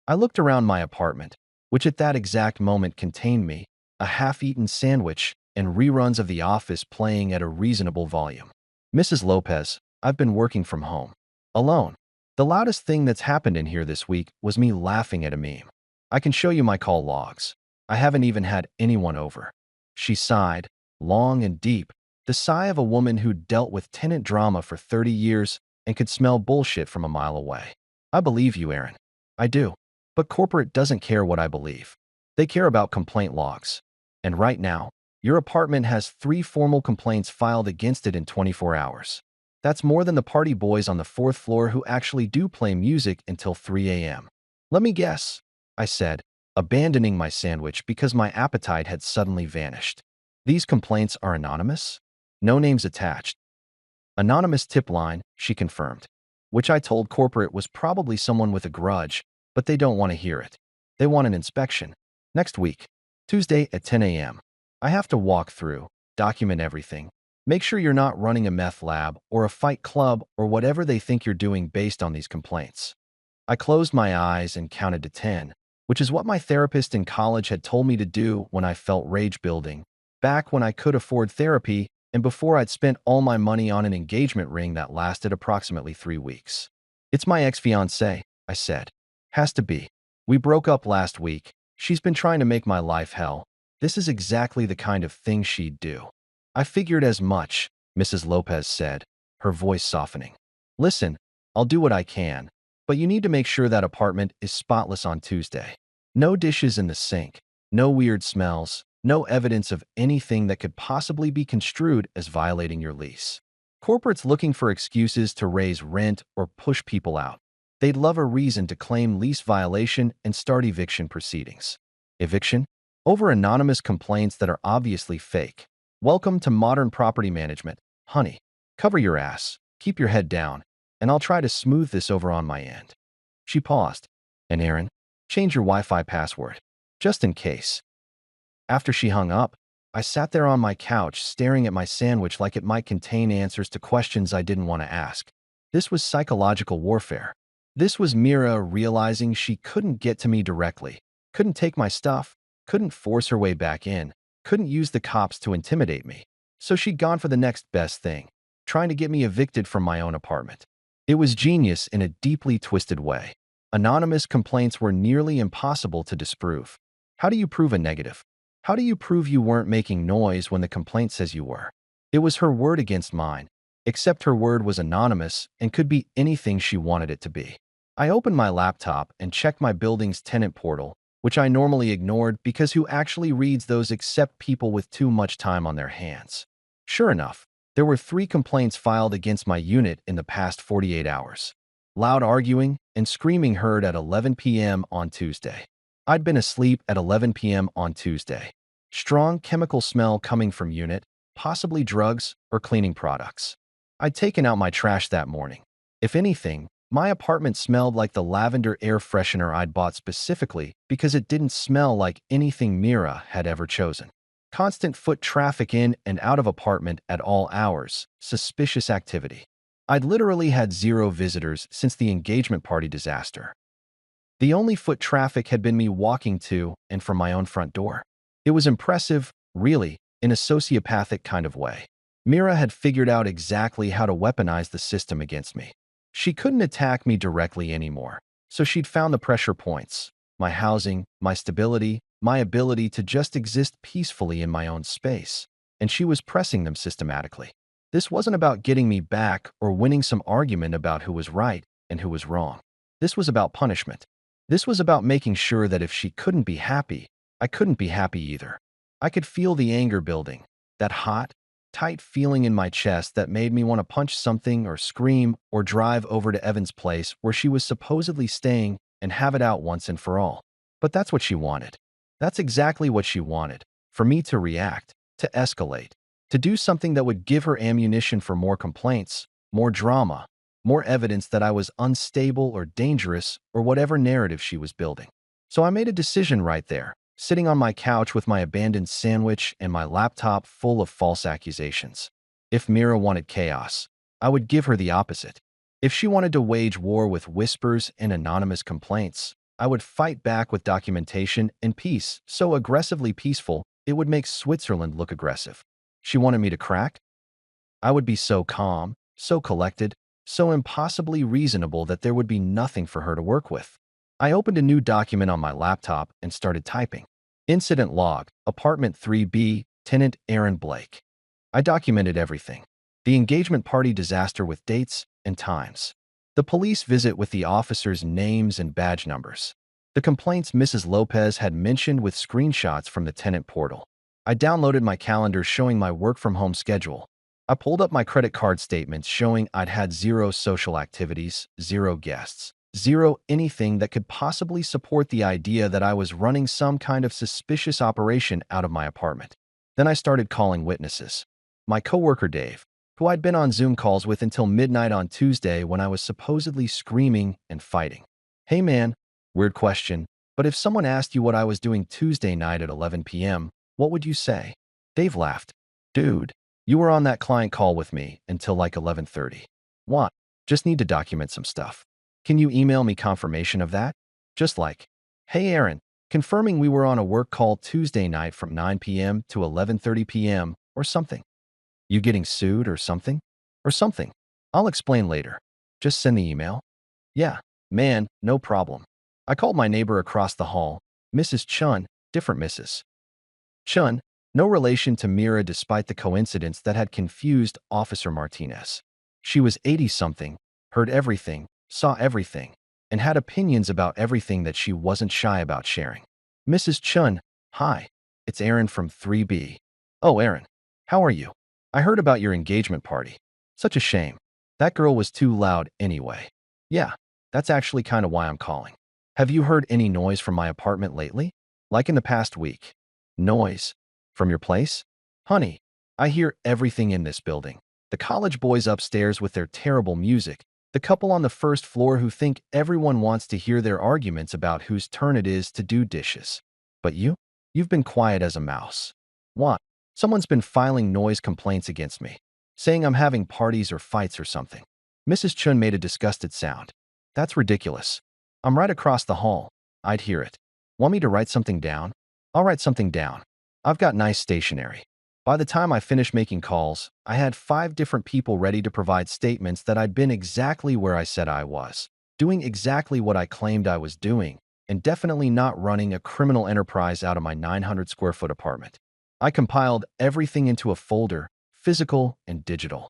I looked around my apartment, which at that exact moment contained me, a half-eaten sandwich, and reruns of The Office playing at a reasonable volume. "Mrs. Lopez, I've been working from home. Alone. The loudest thing that's happened in here this week was me laughing at a meme. I can show you my call logs. I haven't even had anyone over." She sighed, long and deep, the sigh of a woman who'd dealt with tenant drama for 30 years and could smell bullshit from a mile away. "I believe you, Aaron. I do. But corporate doesn't care what I believe. They care about complaint logs. And right now, your apartment has 3 formal complaints filed against it in 24 hours. That's more than the party boys on the fourth floor who actually do play music until 3 a.m. Let me guess, I said, abandoning my sandwich because my appetite had suddenly vanished. These complaints are anonymous? No names attached. Anonymous tip line, she confirmed, which I told corporate was probably someone with a grudge, but they don't want to hear it. They want an inspection. Next week, Tuesday at 10 a.m. I have to walk through, document everything. Make sure you're not running a meth lab or a fight club or whatever they think you're doing based on these complaints. I closed my eyes and counted to 10, which is what my therapist in college had told me to do when I felt rage building, back when I could afford therapy and before I'd spent all my money on an engagement ring that lasted approximately 3 weeks. It's my ex-fiancée, I said. Has to be. We broke up last week. She's been trying to make my life hell. This is exactly the kind of thing she'd do. I figured as much, Mrs. Lopez said, her voice softening. Listen, I'll do what I can, but you need to make sure that apartment is spotless on Tuesday. No dishes in the sink, no weird smells, no evidence of anything that could possibly be construed as violating your lease. Corporates looking for excuses to raise rent or push people out. They'd love a reason to claim lease violation and start eviction proceedings. Eviction? Over anonymous complaints that are obviously fake. Welcome to modern property management, honey. Cover your ass, keep your head down, and I'll try to smooth this over on my end. She paused. And Aaron, change your Wi-Fi password, just in case. After she hung up, I sat there on my couch staring at my sandwich like it might contain answers to questions I didn't want to ask. This was psychological warfare. This was Mira realizing she couldn't get to me directly, couldn't take my stuff, couldn't force her way back in, couldn't use the cops to intimidate me. So she'd gone for the next best thing, trying to get me evicted from my own apartment. It was genius in a deeply twisted way. Anonymous complaints were nearly impossible to disprove. How do you prove a negative? How do you prove you weren't making noise when the complaint says you were? It was her word against mine, except her word was anonymous and could be anything she wanted it to be. I opened my laptop and checked my building's tenant portal, which I normally ignored because who actually reads those except people with too much time on their hands? Sure enough, there were 3 complaints filed against my unit in the past 48 hours. Loud arguing and screaming heard at 11 p.m. on Tuesday. I'd been asleep at 11 p.m. on Tuesday. Strong chemical smell coming from unit, possibly drugs or cleaning products. I'd taken out my trash that morning. If anything, my apartment smelled like the lavender air freshener I'd bought specifically because it didn't smell like anything Mira had ever chosen. Constant foot traffic in and out of apartment at all hours, suspicious activity. I'd literally had 0 visitors since the engagement party disaster. The only foot traffic had been me walking to and from my own front door. It was impressive, really, in a sociopathic kind of way. Mira had figured out exactly how to weaponize the system against me. She couldn't attack me directly anymore, so she'd found the pressure points: my housing, my stability, my ability to just exist peacefully in my own space, and she was pressing them systematically. This wasn't about getting me back or winning some argument about who was right and who was wrong. This was about punishment. This was about making sure that if she couldn't be happy, I couldn't be happy either. I could feel the anger building, that hot, tight feeling in my chest that made me want to punch something or scream or drive over to Evan's place where she was supposedly staying and have it out once and for all. But that's what she wanted. That's exactly what she wanted, for me to react, to escalate, to do something that would give her ammunition for more complaints, more drama, more evidence that I was unstable or dangerous or whatever narrative she was building. So I made a decision right there, sitting on my couch with my abandoned sandwich and my laptop full of false accusations. If Mira wanted chaos, I would give her the opposite. If she wanted to wage war with whispers and anonymous complaints, I would fight back with documentation and peace, so aggressively peaceful it would make Switzerland look aggressive. She wanted me to crack? I would be so calm, so collected, so impossibly reasonable that there would be nothing for her to work with. I opened a new document on my laptop and started typing. Incident log, apartment 3B, tenant Aaron Blake. I documented everything. The engagement party disaster with dates and times. The police visit with the officers' names and badge numbers. The complaints Mrs. Lopez had mentioned with screenshots from the tenant portal. I downloaded my calendar showing my work-from-home schedule. I pulled up my credit card statements showing I'd had zero social activities, zero guests, zero anything that could possibly support the idea that I was running some kind of suspicious operation out of my apartment. Then I started calling witnesses. My coworker Dave, who I'd been on Zoom calls with until midnight on Tuesday when I was supposedly screaming and fighting. Hey man, weird question, but if someone asked you what I was doing Tuesday night at 11 p.m., what would you say? Dave laughed. Dude, you were on that client call with me until like 11:30. What? Just need to document some stuff. Can you email me confirmation of that? Just like, hey Aaron, confirming we were on a work call Tuesday night from 9 p.m. to 11:30 p.m. or something. You getting sued or something? Or something. I'll explain later. Just send the email. Yeah, man, no problem. I called my neighbor across the hall, Mrs. Chun, different Mrs. Chun, no relation to Mira despite the coincidence that had confused Officer Martinez. She was 80-something, heard everything, saw everything, and had opinions about everything that she wasn't shy about sharing. Mrs. Chun, hi, it's Aaron from 3B. Oh, Aaron, how are you? I heard about your engagement party. Such a shame. That girl was too loud anyway. Yeah, that's actually kind of why I'm calling. Have you heard any noise from my apartment lately? Like in the past week? Noise? From your place? Honey, I hear everything in this building. The college boys upstairs with their terrible music, the couple on the first floor who think everyone wants to hear their arguments about whose turn it is to do dishes. But you've been quiet as a mouse. What? Someone's been filing noise complaints against me, saying I'm having parties or fights or something. Mrs. Chun made a disgusted sound. That's ridiculous. I'm right across the hall. I'd hear it. Want me to write something down? I'll write something down. I've got nice stationery. By the time I finished making calls, I had 5 different people ready to provide statements that I'd been exactly where I said I was, doing exactly what I claimed I was doing, and definitely not running a criminal enterprise out of my 900 square foot apartment. I compiled everything into a folder, physical and digital,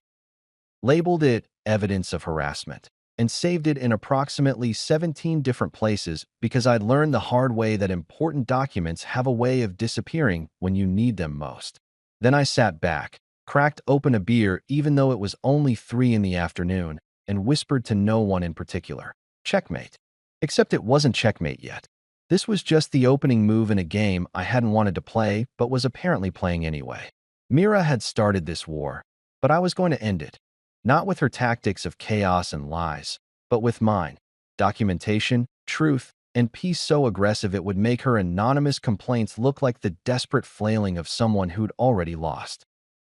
labeled it evidence of harassment, and saved it in approximately 17 different places because I'd learned the hard way that important documents have a way of disappearing when you need them most. Then I sat back, cracked open a beer even though it was only 3 in the afternoon, and whispered to no one in particular, checkmate. Except it wasn't checkmate yet. This was just the opening move in a game I hadn't wanted to play but was apparently playing anyway. Mira had started this war, but I was going to end it. Not with her tactics of chaos and lies, but with mine. Documentation, truth, and peace so aggressive it would make her anonymous complaints look like the desperate flailing of someone who'd already lost.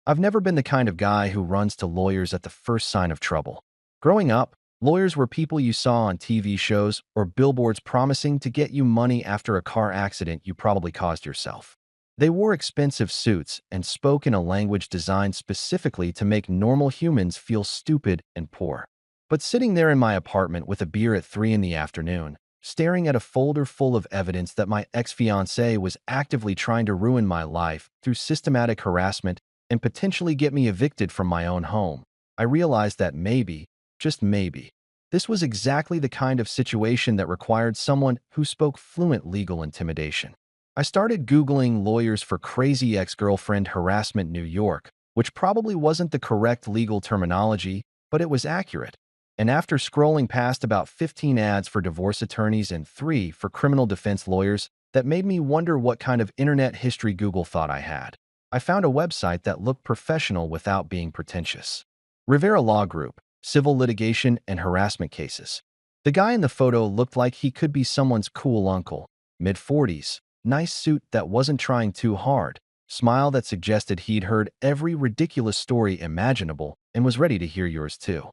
I've never been the kind of guy who runs to lawyers at the first sign of trouble. Growing up, lawyers were people you saw on TV shows or billboards promising to get you money after a car accident you probably caused yourself. They wore expensive suits and spoke in a language designed specifically to make normal humans feel stupid and poor. But sitting there in my apartment with a beer at 3 in the afternoon, staring at a folder full of evidence that my ex-fiancé was actively trying to ruin my life through systematic harassment and potentially get me evicted from my own home, I realized that maybe, just maybe, this was exactly the kind of situation that required someone who spoke fluent legal intimidation. I started Googling lawyers for crazy ex-girlfriend harassment New York, which probably wasn't the correct legal terminology, but it was accurate. And after scrolling past about 15 ads for divorce attorneys and 3 for criminal defense lawyers, that made me wonder what kind of internet history Google thought I had. I found a website that looked professional without being pretentious. Rivera Law Group, Civil Litigation and Harassment Cases. The guy in the photo looked like he could be someone's cool uncle, mid-40s, nice suit that wasn't trying too hard, smile that suggested he'd heard every ridiculous story imaginable and was ready to hear yours too.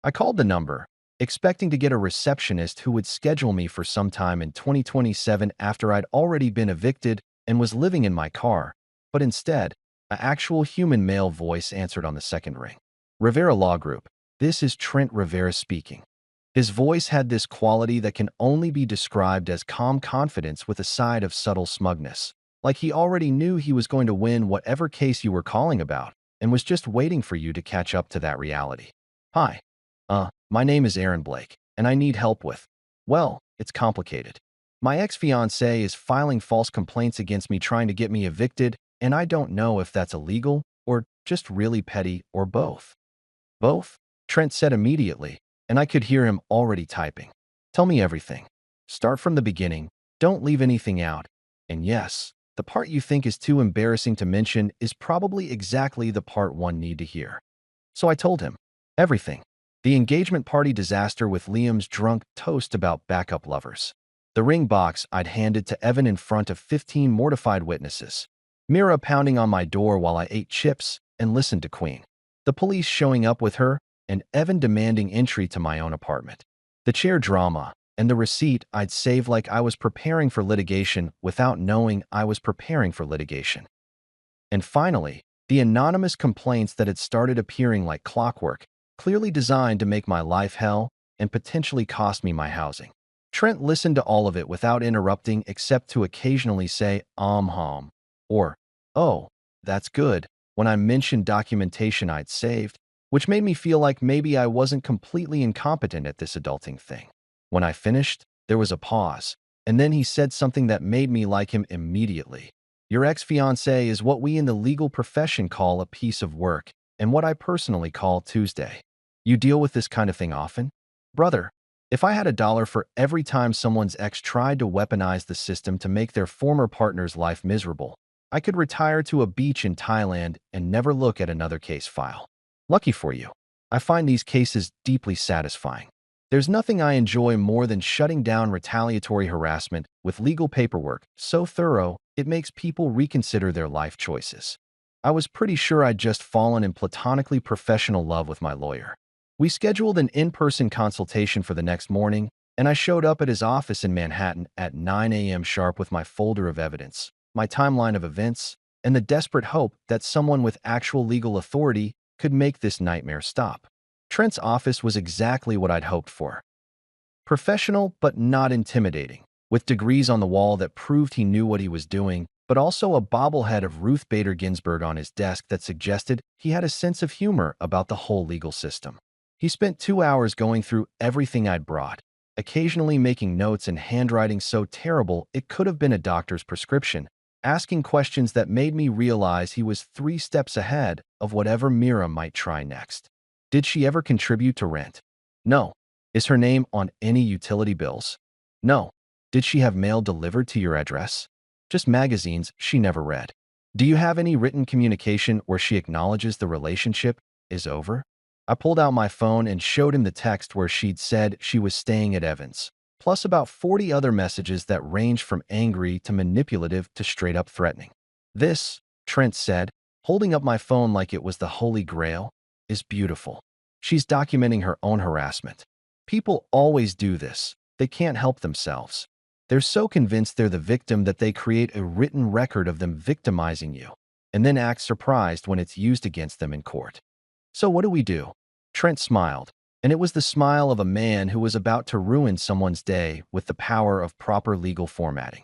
I called the number, expecting to get a receptionist who would schedule me for some time in 2027 after I'd already been evicted and was living in my car, but instead, an actual human male voice answered on the second ring. Rivera Law Group, this is Trent Rivera speaking. His voice had this quality that can only be described as calm confidence with a side of subtle smugness, like he already knew he was going to win whatever case you were calling about and was just waiting for you to catch up to that reality. Hi. My name is Aaron Blake, and I need help with, well, it's complicated. My ex-fiancé is filing false complaints against me trying to get me evicted, and I don't know if that's illegal or just really petty, or both? Both, Trent said immediately, and I could hear him already typing. Tell me everything. Start from the beginning. Don't leave anything out. And yes, the part you think is too embarrassing to mention is probably exactly the part one need to hear. So I told him everything. The engagement party disaster with Liam's drunk toast about backup lovers. The ring box I'd handed to Evan in front of 15 mortified witnesses. Mira pounding on my door while I ate chips and listened to Queen. The police showing up with her, and Evan demanding entry to my own apartment. The chair drama, and the receipt I'd saved like I was preparing for litigation without knowing I was preparing for litigation. And finally, the anonymous complaints that had started appearing like clockwork, clearly designed to make my life hell and potentially cost me my housing. Trent listened to all of it without interrupting except to occasionally say, hum, or, oh, that's good, when I mentioned documentation I'd saved, which made me feel like maybe I wasn't completely incompetent at this adulting thing. When I finished, there was a pause, and then he said something that made me like him immediately. Your ex-fiancé is what we in the legal profession call a piece of work, and what I personally call Tuesday. You deal with this kind of thing often? Brother, if I had $1 for every time someone's ex tried to weaponize the system to make their former partner's life miserable, I could retire to a beach in Thailand and never look at another case file. Lucky for you. I find these cases deeply satisfying. There's nothing I enjoy more than shutting down retaliatory harassment with legal paperwork so thorough it makes people reconsider their life choices. I was pretty sure I'd just fallen in platonically professional love with my lawyer. We scheduled an in-person consultation for the next morning, and I showed up at his office in Manhattan at 9 a.m. sharp with my folder of evidence, my timeline of events, and the desperate hope that someone with actual legal authority could make this nightmare stop. Trent's office was exactly what I'd hoped for. Professional, but not intimidating, with degrees on the wall that proved he knew what he was doing, but also a bobblehead of Ruth Bader Ginsburg on his desk that suggested he had a sense of humor about the whole legal system. He spent 2 hours going through everything I'd brought, occasionally making notes in handwriting so terrible it could have been a doctor's prescription, asking questions that made me realize he was 3 steps ahead of whatever Mira might try next. Did she ever contribute to rent? No. Is her name on any utility bills? No. Did she have mail delivered to your address? Just magazines she never read. Do you have any written communication where she acknowledges the relationship is over? I pulled out my phone and showed him the text where she'd said she was staying at Evans, plus about 40 other messages that ranged from angry to manipulative to straight-up threatening. This, Trent said, holding up my phone like it was the Holy Grail, is beautiful. She's documenting her own harassment. People always do this. They can't help themselves. They're so convinced they're the victim that they create a written record of them victimizing you, and then act surprised when it's used against them in court. So what do? Trent smiled, and it was the smile of a man who was about to ruin someone's day with the power of proper legal formatting.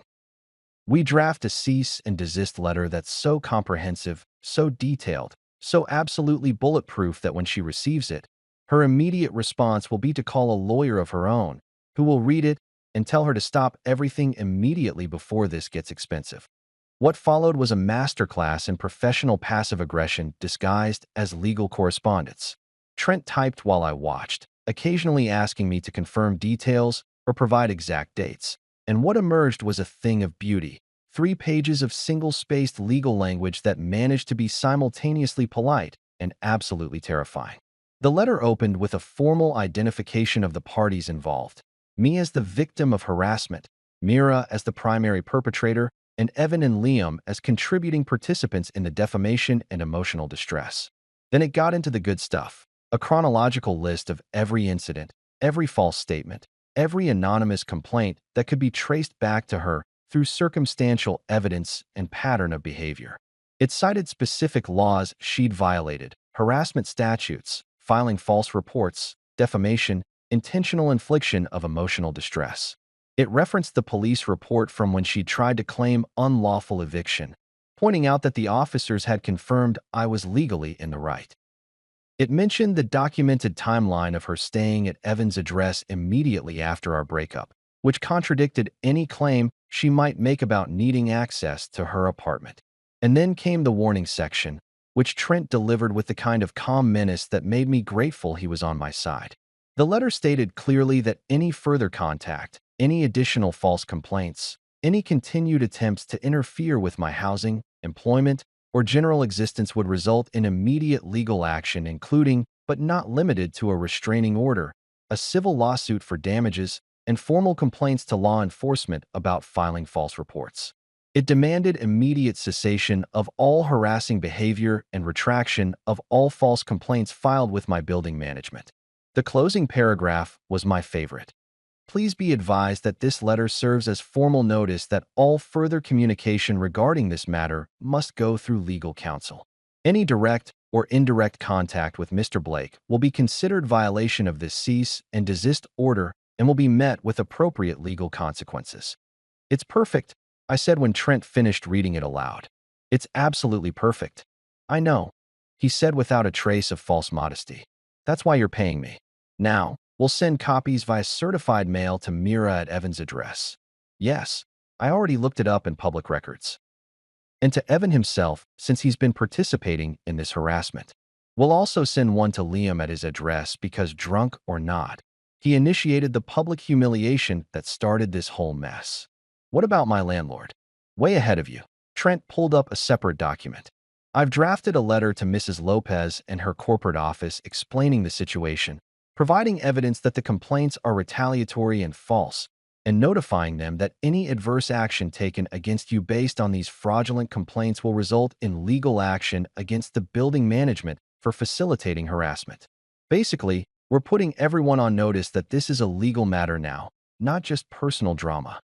We draft a cease and desist letter that's so comprehensive, so detailed, so absolutely bulletproof that when she receives it, her immediate response will be to call a lawyer of her own, who will read it and tell her to stop everything immediately before this gets expensive. What followed was a masterclass in professional passive aggression disguised as legal correspondence. Trent typed while I watched, occasionally asking me to confirm details or provide exact dates. And what emerged was a thing of beauty. 3 pages of single-spaced legal language that managed to be simultaneously polite and absolutely terrifying. The letter opened with a formal identification of the parties involved. Me as the victim of harassment, Mira as the primary perpetrator, and Evan and Liam as contributing participants in the defamation and emotional distress. Then it got into the good stuff, a chronological list of every incident, every false statement, every anonymous complaint that could be traced back to her through circumstantial evidence and pattern of behavior. It cited specific laws she'd violated, harassment statutes, filing false reports, defamation, intentional infliction of emotional distress. It referenced the police report from when she tried to claim unlawful eviction, pointing out that the officers had confirmed I was legally in the right. It mentioned the documented timeline of her staying at Evan's address immediately after our breakup, which contradicted any claim she might make about needing access to her apartment. And then came the warning section, which Trent delivered with the kind of calm menace that made me grateful he was on my side. The letter stated clearly that any further contact, any additional false complaints, any continued attempts to interfere with my housing, employment, or general existence would result in immediate legal action, including, but not limited to, a restraining order, a civil lawsuit for damages, and formal complaints to law enforcement about filing false reports. It demanded immediate cessation of all harassing behavior and retraction of all false complaints filed with my building management. The closing paragraph was my favorite. Please be advised that this letter serves as formal notice that all further communication regarding this matter must go through legal counsel. Any direct or indirect contact with Mr. Blake will be considered violation of this cease and desist order and will be met with appropriate legal consequences. It's perfect, I said when Trent finished reading it aloud. It's absolutely perfect. I know, he said without a trace of false modesty. That's why you're paying me. Now, we'll send copies via certified mail to Mira at Evan's address. Yes, I already looked it up in public records. And to Evan himself, since he's been participating in this harassment. We'll also send one to Liam at his address because, drunk or not, he initiated the public humiliation that started this whole mess. What about my landlord? Way ahead of you. Trent pulled up a separate document. I've drafted a letter to Mrs. Lopez and her corporate office explaining the situation, providing evidence that the complaints are retaliatory and false, and notifying them that any adverse action taken against you based on these fraudulent complaints will result in legal action against the building management for facilitating harassment. Basically, we're putting everyone on notice that this is a legal matter now, not just personal drama.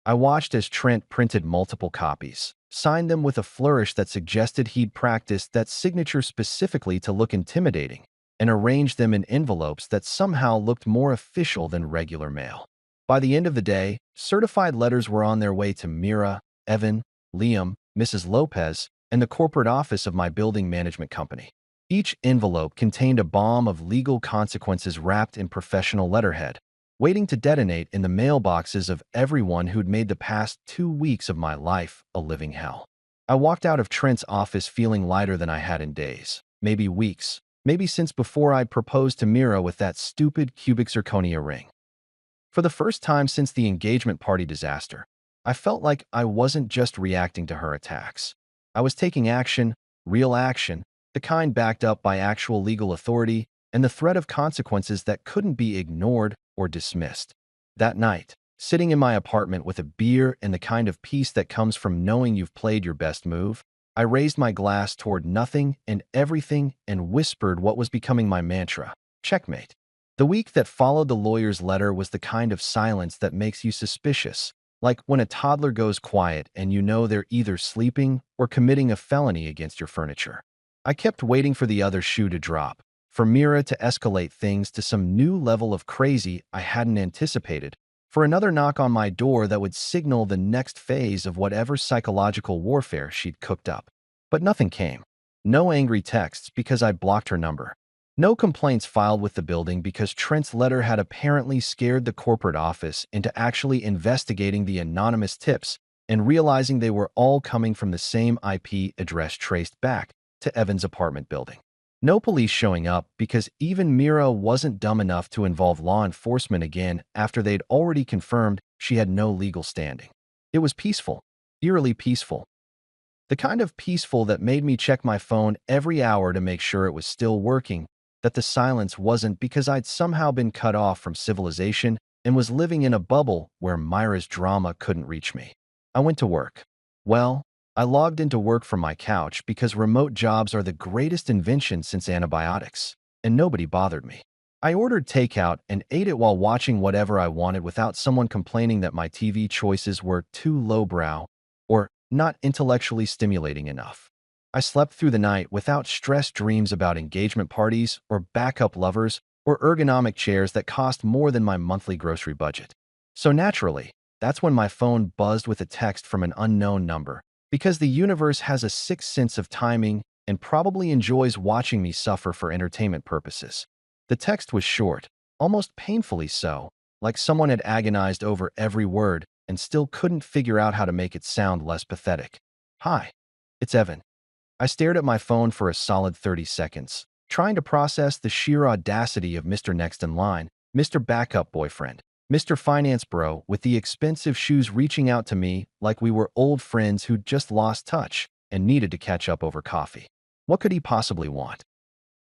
I watched as Trent printed multiple copies, signed them with a flourish that suggested he'd practiced that signature specifically to look intimidating, and arranged them in envelopes that somehow looked more official than regular mail. By the end of the day, certified letters were on their way to Mira, Evan, Liam, Mrs. Lopez, and the corporate office of my building management company. Each envelope contained a bomb of legal consequences wrapped in professional letterhead, waiting to detonate in the mailboxes of everyone who'd made the past 2 weeks of my life a living hell. I walked out of Trent's office feeling lighter than I had in days, maybe weeks, maybe since before I'd proposed to Mira with that stupid cubic zirconia ring. For the first time since the engagement party disaster, I felt like I wasn't just reacting to her attacks. I was taking action, real action, the kind backed up by actual legal authority and the threat of consequences that couldn't be ignored or dismissed. That night, sitting in my apartment with a beer and the kind of peace that comes from knowing you've played your best move, I raised my glass toward nothing and everything and whispered what was becoming my mantra: checkmate. The week that followed the lawyer's letter was the kind of silence that makes you suspicious, like when a toddler goes quiet and you know they're either sleeping or committing a felony against your furniture. I kept waiting for the other shoe to drop, for Mira to escalate things to some new level of crazy I hadn't anticipated, for another knock on my door that would signal the next phase of whatever psychological warfare she'd cooked up. But nothing came. No angry texts because I'd blocked her number. No complaints filed with the building because Trent's letter had apparently scared the corporate office into actually investigating the anonymous tips and realizing they were all coming from the same IP address traced back to Evan's apartment building. No police showing up because even Mira wasn't dumb enough to involve law enforcement again after they'd already confirmed she had no legal standing. It was peaceful, eerily peaceful. The kind of peaceful that made me check my phone every hour to make sure it was still working, that the silence wasn't because I'd somehow been cut off from civilization and was living in a bubble where Myra's drama couldn't reach me. I went to work. Well, I logged into work from my couch because remote jobs are the greatest invention since antibiotics, and nobody bothered me. I ordered takeout and ate it while watching whatever I wanted without someone complaining that my TV choices were too lowbrow or not intellectually stimulating enough. I slept through the night without stress dreams about engagement parties or backup lovers or ergonomic chairs that cost more than my monthly grocery budget. So naturally, that's when my phone buzzed with a text from an unknown number, because the universe has a sixth sense of timing and probably enjoys watching me suffer for entertainment purposes. The text was short, almost painfully so, like someone had agonized over every word and still couldn't figure out how to make it sound less pathetic. Hi, it's Evan. I stared at my phone for a solid 30 seconds, trying to process the sheer audacity of Mr. Next in Line, Mr. Backup Boyfriend, Mr. Finance Bro with the expensive shoes reaching out to me like we were old friends who'd just lost touch and needed to catch up over coffee. What could he possibly want?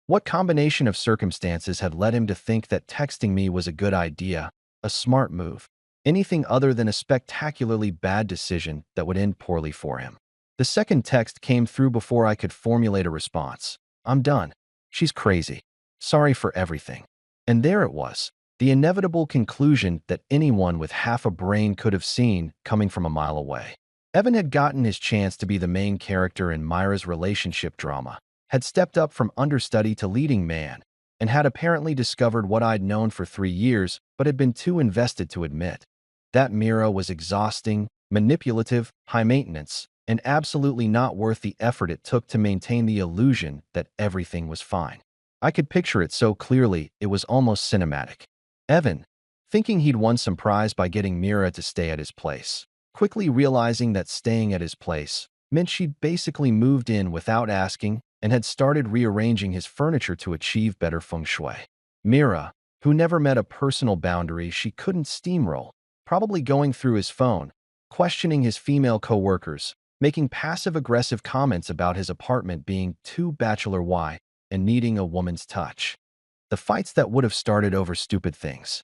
What combination of circumstances had led him to think that texting me was a good idea, a smart move, anything other than a spectacularly bad decision that would end poorly for him? The second text came through before I could formulate a response. I'm done. She's crazy. Sorry for everything. And there it was, the inevitable conclusion that anyone with half a brain could have seen coming from a mile away. Evan had gotten his chance to be the main character in Myra's relationship drama, had stepped up from understudy to leading man, and had apparently discovered what I'd known for 3 years but had been too invested to admit. That Mira was exhausting, manipulative, high maintenance, and absolutely not worth the effort it took to maintain the illusion that everything was fine. I could picture it so clearly it was almost cinematic. Evan, thinking he'd won some prize by getting Mira to stay at his place, quickly realizing that staying at his place meant she'd basically moved in without asking and had started rearranging his furniture to achieve better feng shui. Mira, who never met a personal boundary she couldn't steamroll, probably going through his phone, questioning his female coworkers, making passive-aggressive comments about his apartment being too bachelor Y and needing a woman's touch. The fights that would have started over stupid things.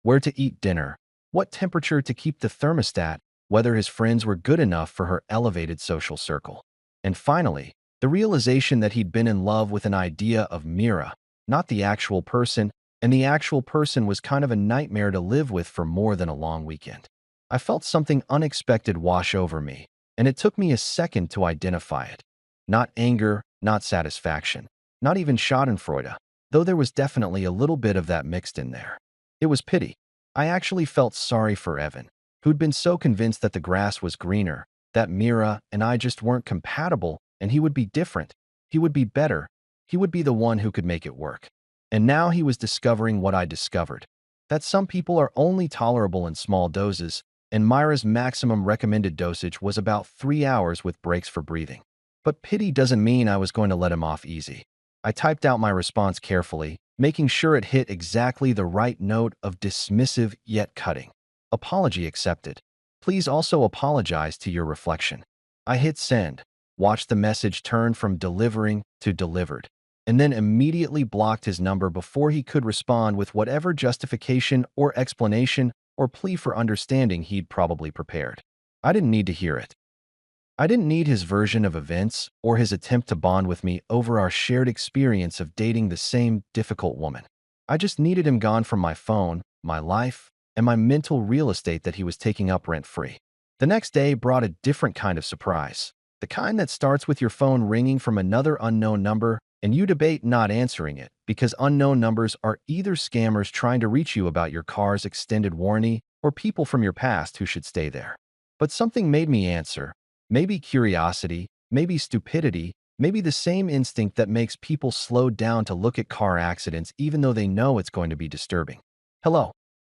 Where to eat dinner, what temperature to keep the thermostat, whether his friends were good enough for her elevated social circle. And finally, the realization that he'd been in love with an idea of Mira, not the actual person, and the actual person was kind of a nightmare to live with for more than a long weekend. I felt something unexpected wash over me, and it took me a second to identify it. Not anger, not satisfaction, not even schadenfreude, though there was definitely a little bit of that mixed in there. It was pity. I actually felt sorry for Evan, who'd been so convinced that the grass was greener, that Mira and I just weren't compatible, and he would be different, he would be better, he would be the one who could make it work. And now he was discovering what I discovered, that some people are only tolerable in small doses, and Myra's maximum recommended dosage was about 3 hours with breaks for breathing. But pity doesn't mean I was going to let him off easy. I typed out my response carefully, making sure it hit exactly the right note of dismissive yet cutting. Apology accepted. Please also apologize to your reflection. I hit send, watched the message turn from delivering to delivered, and then immediately blocked his number before he could respond with whatever justification or explanation or plea for understanding he'd probably prepared. I didn't need to hear it. I didn't need his version of events or his attempt to bond with me over our shared experience of dating the same difficult woman. I just needed him gone from my phone, my life, and my mental real estate that he was taking up rent-free. The next day brought a different kind of surprise, the kind that starts with your phone ringing from another unknown number and you debate not answering it because unknown numbers are either scammers trying to reach you about your car's extended warranty or people from your past who should stay there. But something made me answer. Maybe curiosity, maybe stupidity, maybe the same instinct that makes people slow down to look at car accidents even though they know it's going to be disturbing. Hello,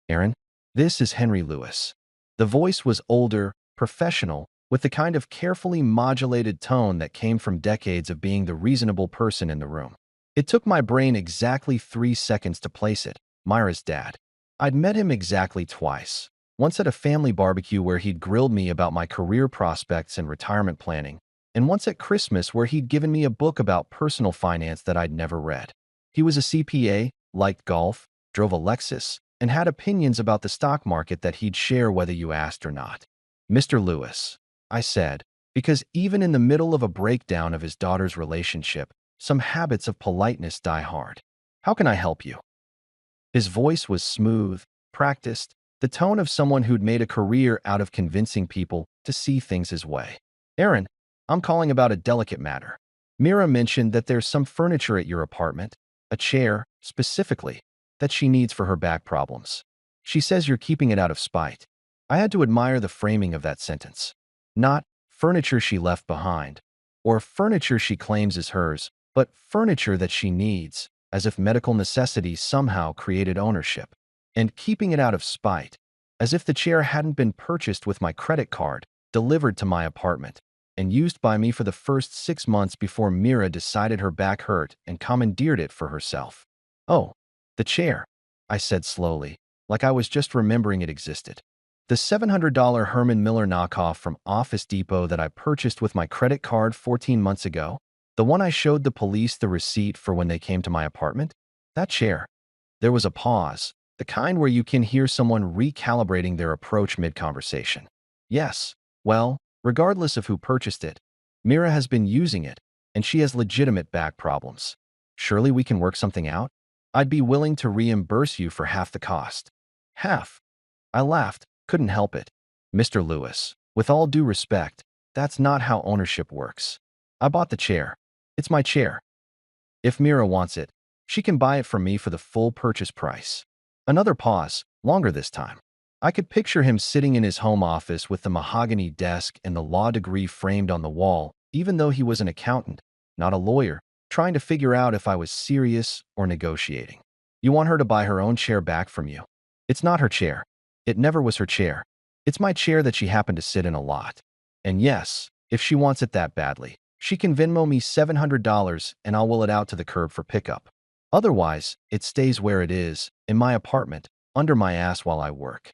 Aaron. This is Henry Lewis. The voice was older, professional, with the kind of carefully modulated tone that came from decades of being the reasonable person in the room. It took my brain exactly 3 seconds to place it. Myra's dad. I'd met him exactly twice. Once at a family barbecue where he'd grilled me about my career prospects and retirement planning, and once at Christmas where he'd given me a book about personal finance that I'd never read. He was a CPA, liked golf, drove a Lexus, and had opinions about the stock market that he'd share whether you asked or not. Mr. Lewis, I said, because even in the middle of a breakdown of his daughter's relationship, some habits of politeness die hard. How can I help you? His voice was smooth, practiced, the tone of someone who'd made a career out of convincing people to see things his way. Aaron, I'm calling about a delicate matter. Mira mentioned that there's some furniture at your apartment, a chair, specifically, that she needs for her back problems. She says you're keeping it out of spite. I had to admire the framing of that sentence. Not furniture she left behind, or furniture she claims is hers, but furniture that she needs, as if medical necessity somehow created ownership. And keeping it out of spite, as if the chair hadn't been purchased with my credit card, delivered to my apartment, and used by me for the first 6 months before Mira decided her back hurt and commandeered it for herself. Oh, the chair, I said slowly, like I was just remembering it existed. The $700 Herman Miller knockoff from Office Depot that I purchased with my credit card 14 months ago, the one I showed the police the receipt for when they came to my apartment? That chair. There was a pause, the kind where you can hear someone recalibrating their approach mid-conversation. Yes, well, regardless of who purchased it, Mira has been using it, and she has legitimate back problems. Surely we can work something out? I'd be willing to reimburse you for half the cost. Half? I laughed, couldn't help it. Mr. Lewis, with all due respect, that's not how ownership works. I bought the chair. It's my chair. If Mira wants it, she can buy it from me for the full purchase price. Another pause, longer this time. I could picture him sitting in his home office with the mahogany desk and the law degree framed on the wall, even though he was an accountant, not a lawyer, trying to figure out if I was serious or negotiating. You want her to buy her own chair back from you? It's not her chair. It never was her chair. It's my chair that she happened to sit in a lot. And yes, if she wants it that badly, she can Venmo me $700 and I'll will it out to the curb for pickup. Otherwise, it stays where it is, in my apartment, under my ass while I work.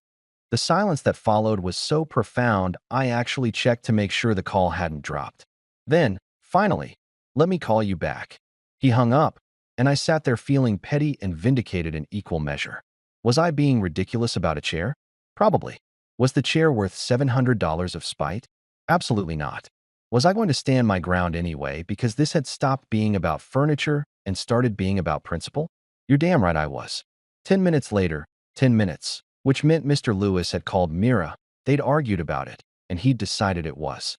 The silence that followed was so profound, I actually checked to make sure the call hadn't dropped. Then, finally, let me call you back. He hung up, and I sat there feeling petty and vindicated in equal measure. Was I being ridiculous about a chair? Probably. Was the chair worth $700 of spite? Absolutely not. Was I going to stand my ground anyway because this had stopped being about furniture and started being about principle? You're damn right I was. 10 minutes later, 10 minutes, which meant Mr. Lewis had called Mira, they'd argued about it, and he'd decided it was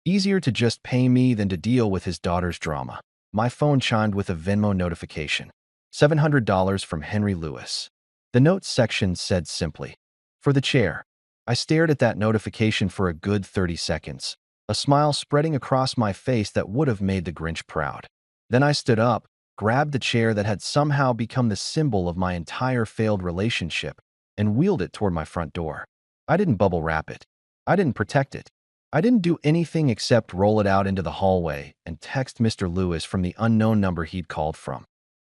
easier to just pay me than to deal with his daughter's drama. My phone chimed with a Venmo notification. $700 from Henry Lewis. The notes section said simply, "For the chair." I stared at that notification for a good 30 seconds, a smile spreading across my face that would have made the Grinch proud. Then I stood up, grabbed the chair that had somehow become the symbol of my entire failed relationship, and wheeled it toward my front door. I didn't bubble wrap it. I didn't protect it. I didn't do anything except roll it out into the hallway and text Mr. Lewis from the unknown number he'd called from.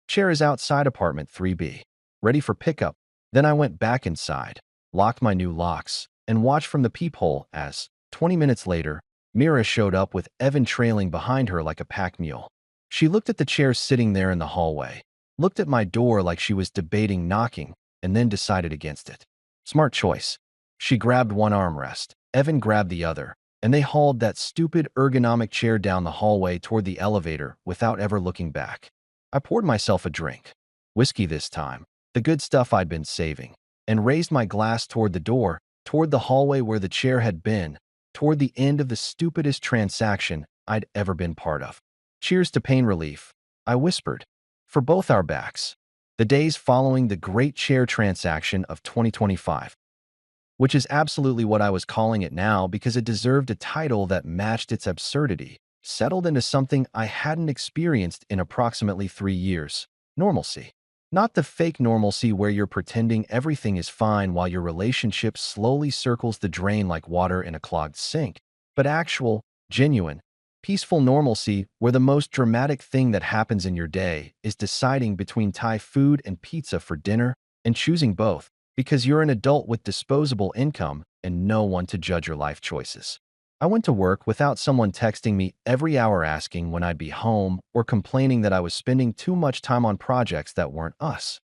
Chair is outside apartment 3B. Ready for pickup. Then I went back inside, locked my new locks, and watched from the peephole as, 20 minutes later, Mira showed up with Evan trailing behind her like a pack mule. She looked at the chair sitting there in the hallway, looked at my door like she was debating knocking, and then decided against it. Smart choice. She grabbed one armrest, Evan grabbed the other, and they hauled that stupid ergonomic chair down the hallway toward the elevator without ever looking back. I poured myself a drink. Whiskey this time, the good stuff I'd been saving, and raised my glass toward the door, toward the hallway where the chair had been, toward the end of the stupidest transaction I'd ever been part of. Cheers to pain relief, I whispered, for both our backs. The days following the great chair transaction of 2025. Which is absolutely what I was calling it now because it deserved a title that matched its absurdity, settled into something I hadn't experienced in approximately 3 years. Normalcy. Not the fake normalcy where you're pretending everything is fine while your relationship slowly circles the drain like water in a clogged sink, but actual, genuine, peaceful normalcy where the most dramatic thing that happens in your day is deciding between Thai food and pizza for dinner and choosing both because you're an adult with disposable income and no one to judge your life choices. I went to work without someone texting me every hour asking when I'd be home or complaining that I was spending too much time on projects that weren't us.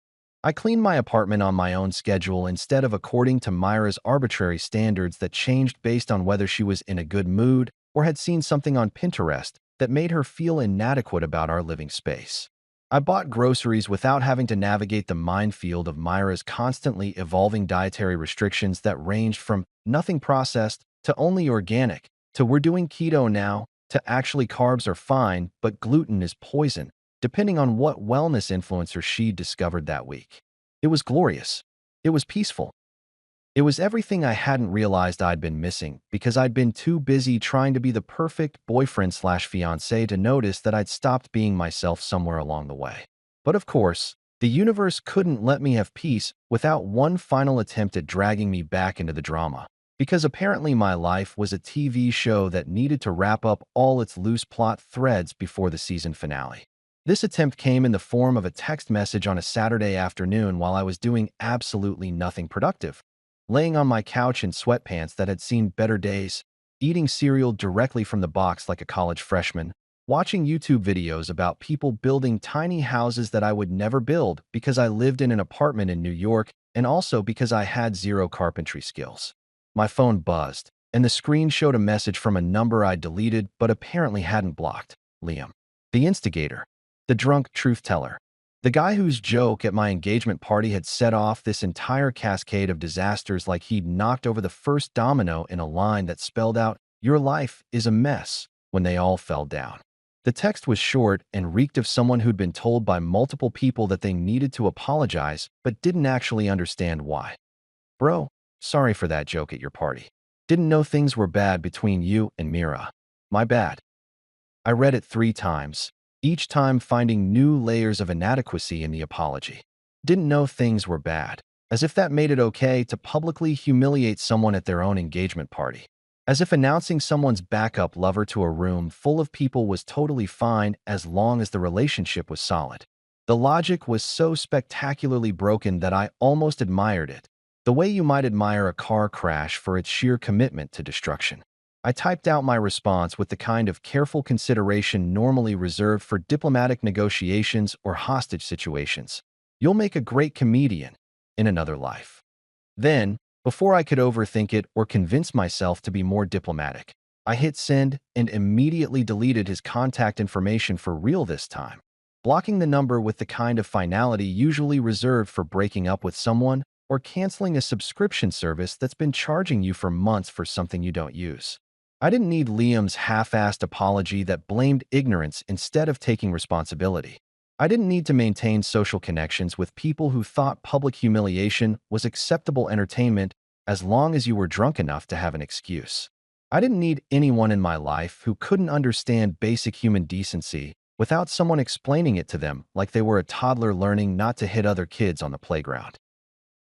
I cleaned my apartment on my own schedule instead of according to Myra's arbitrary standards that changed based on whether she was in a good mood or had seen something on Pinterest that made her feel inadequate about our living space. I bought groceries without having to navigate the minefield of Myra's constantly evolving dietary restrictions that ranged from nothing processed to only organic, to we're doing keto now, to actually carbs are fine, but gluten is poison, depending on what wellness influencer she discovered that week. It was glorious. It was peaceful. It was everything I hadn't realized I'd been missing because I'd been too busy trying to be the perfect boyfriend/fiancé to notice that I'd stopped being myself somewhere along the way. But of course, the universe couldn't let me have peace without one final attempt at dragging me back into the drama. because apparently my life was a TV show that needed to wrap up all its loose plot threads before the season finale. This attempt came in the form of a text message on a Saturday afternoon while I was doing absolutely nothing productive, laying on my couch in sweatpants that had seen better days, eating cereal directly from the box like a college freshman, watching YouTube videos about people building tiny houses that I would never build because I lived in an apartment in New York and also because I had zero carpentry skills. My phone buzzed, and the screen showed a message from a number I deleted but apparently hadn't blocked. Liam. The instigator. The drunk truth teller. The guy whose joke at my engagement party had set off this entire cascade of disasters like he'd knocked over the first domino in a line that spelled out, "Your life is a mess," when they all fell down. The text was short and reeked of someone who'd been told by multiple people that they needed to apologize but didn't actually understand why. Bro, sorry for that joke at your party. Didn't know things were bad between you and Mira. My bad. I read it 3 times, each time finding new layers of inadequacy in the apology. Didn't know things were bad, as if that made it okay to publicly humiliate someone at their own engagement party. As if announcing someone's backup lover to a room full of people was totally fine as long as the relationship was solid. The logic was so spectacularly broken that I almost admired it, the way you might admire a car crash for its sheer commitment to destruction. I typed out my response with the kind of careful consideration normally reserved for diplomatic negotiations or hostage situations. You'll make a great comedian in another life. Then, before I could overthink it or convince myself to be more diplomatic, I hit send and immediately deleted his contact information for real this time, blocking the number with the kind of finality usually reserved for breaking up with someone or canceling a subscription service that's been charging you for months for something you don't use. I didn't need Liam's half-assed apology that blamed ignorance instead of taking responsibility. I didn't need to maintain social connections with people who thought public humiliation was acceptable entertainment as long as you were drunk enough to have an excuse. I didn't need anyone in my life who couldn't understand basic human decency without someone explaining it to them like they were a toddler learning not to hit other kids on the playground.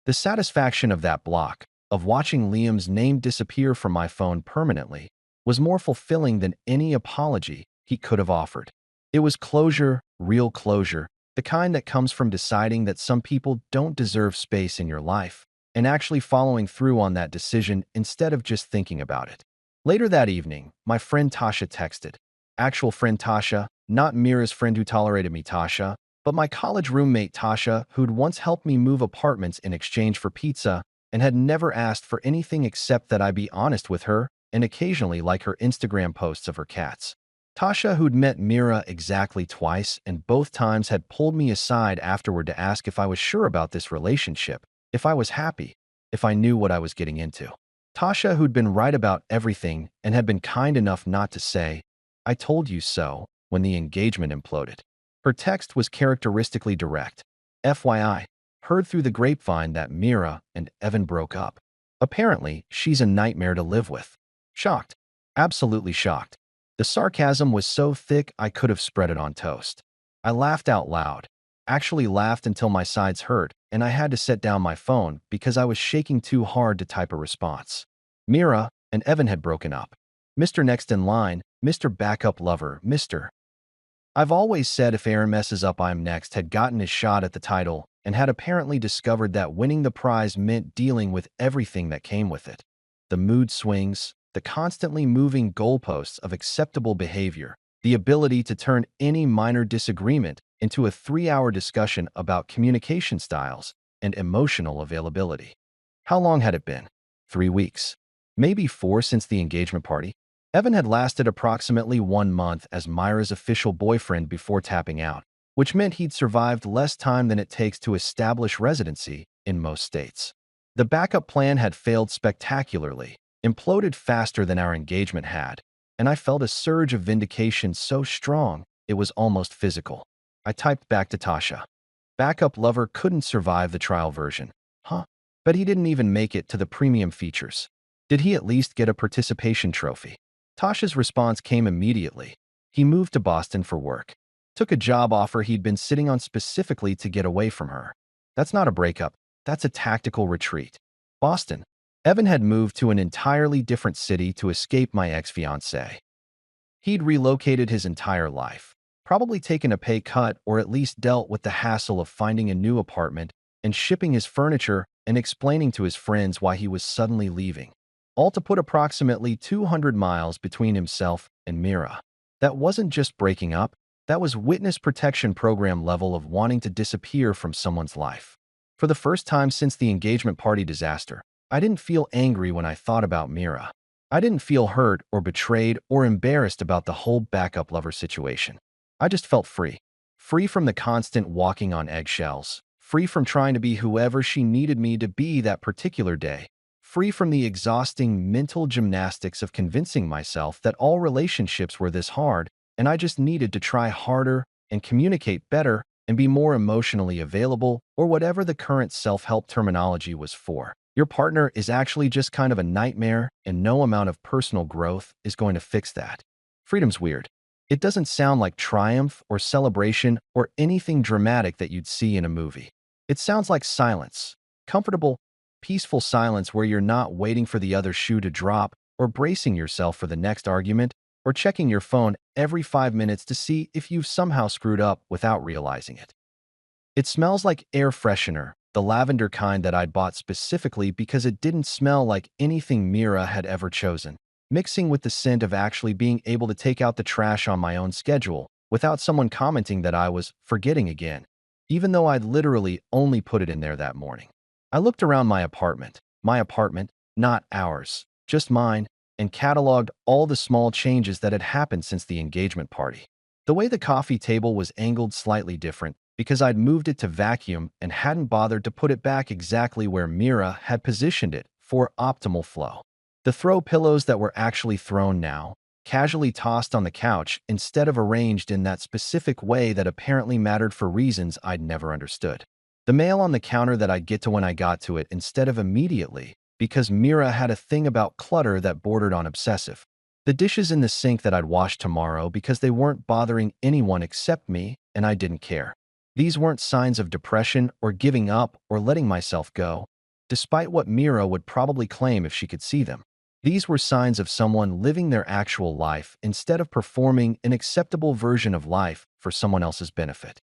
The satisfaction of that block, of watching Liam's name disappear from my phone permanently, was more fulfilling than any apology he could have offered. It was closure, real closure, the kind that comes from deciding that some people don't deserve space in your life, and actually following through on that decision instead of just thinking about it. Later that evening, my friend Tasha texted. Actual friend Tasha, not Mira's friend who tolerated me Tasha, but my college roommate Tasha, who'd once helped me move apartments in exchange for pizza and had never asked for anything except that I be honest with her and occasionally like her Instagram posts of her cats. Tasha, who'd met Mira exactly twice and both times had pulled me aside afterward to ask if I was sure about this relationship, if I was happy, if I knew what I was getting into. Tasha, who'd been right about everything and had been kind enough not to say, "I told you so," when the engagement imploded. Her text was characteristically direct. FYI, heard through the grapevine that Mira and Evan broke up. Apparently, she's a nightmare to live with. Shocked. Absolutely shocked. The sarcasm was so thick I could have spread it on toast. I laughed out loud. Actually laughed until my sides hurt, and I had to set down my phone because I was shaking too hard to type a response. Mira and Evan had broken up. Mr. Next in line, Mr. Backup Lover, Mr. I've always said if Aaron messes up I'm next had gotten his shot at the title and had apparently discovered that winning the prize meant dealing with everything that came with it. The mood swings, the constantly moving goalposts of acceptable behavior, the ability to turn any minor disagreement into a 3-hour discussion about communication styles and emotional availability. How long had it been? 3 weeks. Maybe 4 since the engagement party. Evan had lasted approximately 1 month as Myra's official boyfriend before tapping out, which meant he'd survived less time than it takes to establish residency in most states. The backup plan had failed spectacularly, imploded faster than our engagement had, and I felt a surge of vindication so strong it was almost physical. I typed back to Tasha. Backup Lover couldn't survive the trial version. Huh? But he didn't even make it to the premium features. Did he at least get a participation trophy? Tasha's response came immediately. He moved to Boston for work. Took a job offer he'd been sitting on specifically to get away from her. That's not a breakup. That's a tactical retreat. Boston. Evan had moved to an entirely different city to escape my ex-fiancée. He'd relocated his entire life, probably taken a pay cut or at least dealt with the hassle of finding a new apartment and shipping his furniture and explaining to his friends why he was suddenly leaving, all to put approximately 200 miles between himself and Mira. That wasn't just breaking up, that was witness protection program level of wanting to disappear from someone's life. For the first time since the engagement party disaster, I didn't feel angry when I thought about Mira. I didn't feel hurt or betrayed or embarrassed about the whole backup lover situation. I just felt free. Free from the constant walking on eggshells. Free from trying to be whoever she needed me to be that particular day. Free from the exhausting mental gymnastics of convincing myself that all relationships were this hard and I just needed to try harder and communicate better and be more emotionally available or whatever the current self-help terminology was for. Your partner is actually just kind of a nightmare and no amount of personal growth is going to fix that. Freedom's weird. It doesn't sound like triumph or celebration or anything dramatic that you'd see in a movie. It sounds like silence. Comfortable, peaceful silence where you're not waiting for the other shoe to drop or bracing yourself for the next argument or checking your phone every 5 minutes to see if you've somehow screwed up without realizing it. It smells like air freshener, the lavender kind that I'd bought specifically because it didn't smell like anything Mira had ever chosen, mixing with the scent of actually being able to take out the trash on my own schedule without someone commenting that I was forgetting again, even though I'd literally only put it in there that morning. I looked around my apartment, not ours, just mine, and cataloged all the small changes that had happened since the engagement party. The way the coffee table was angled slightly different because I'd moved it to vacuum and hadn't bothered to put it back exactly where Mira had positioned it for optimal flow. The throw pillows that were actually thrown now, casually tossed on the couch instead of arranged in that specific way that apparently mattered for reasons I'd never understood. The mail on the counter that I'd get to when I got to it instead of immediately, because Mira had a thing about clutter that bordered on obsessive. The dishes in the sink that I'd wash tomorrow because they weren't bothering anyone except me and I didn't care. These weren't signs of depression or giving up or letting myself go, despite what Mira would probably claim if she could see them. These were signs of someone living their actual life instead of performing an acceptable version of life for someone else's benefit.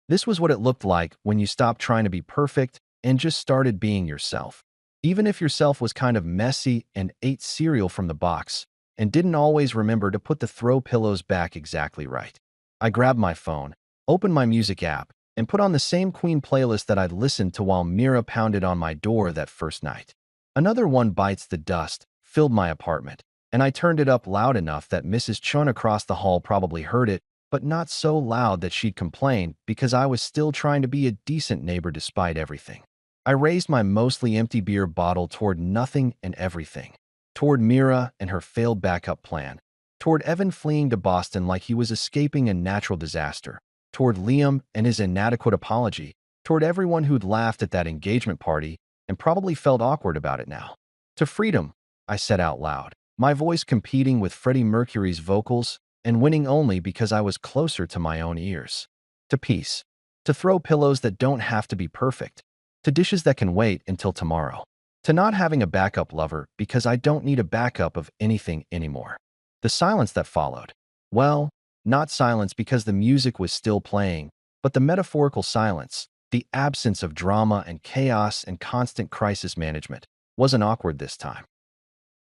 This was what it looked like when you stopped trying to be perfect and just started being yourself. Even if yourself was kind of messy and ate cereal from the box and didn't always remember to put the throw pillows back exactly right. I grabbed my phone, opened my music app, and put on the same Queen playlist that I'd listened to while Mira pounded on my door that first night. Another One Bites the Dust filled my apartment, and I turned it up loud enough that Mrs. Chun across the hall probably heard it, but not so loud that she'd complain because I was still trying to be a decent neighbor despite everything. I raised my mostly empty beer bottle toward nothing and everything. Toward Mira and her failed backup plan. Toward Evan fleeing to Boston like he was escaping a natural disaster. Toward Liam and his inadequate apology. Toward everyone who'd laughed at that engagement party and probably felt awkward about it now. To freedom, I said out loud, my voice competing with Freddie Mercury's vocals and winning only because I was closer to my own ears. To peace. To throw pillows that don't have to be perfect. To dishes that can wait until tomorrow. To not having a backup lover because I don't need a backup of anything anymore. The silence that followed. Well, not silence because the music was still playing, but the metaphorical silence, the absence of drama and chaos and constant crisis management, wasn't awkward this time.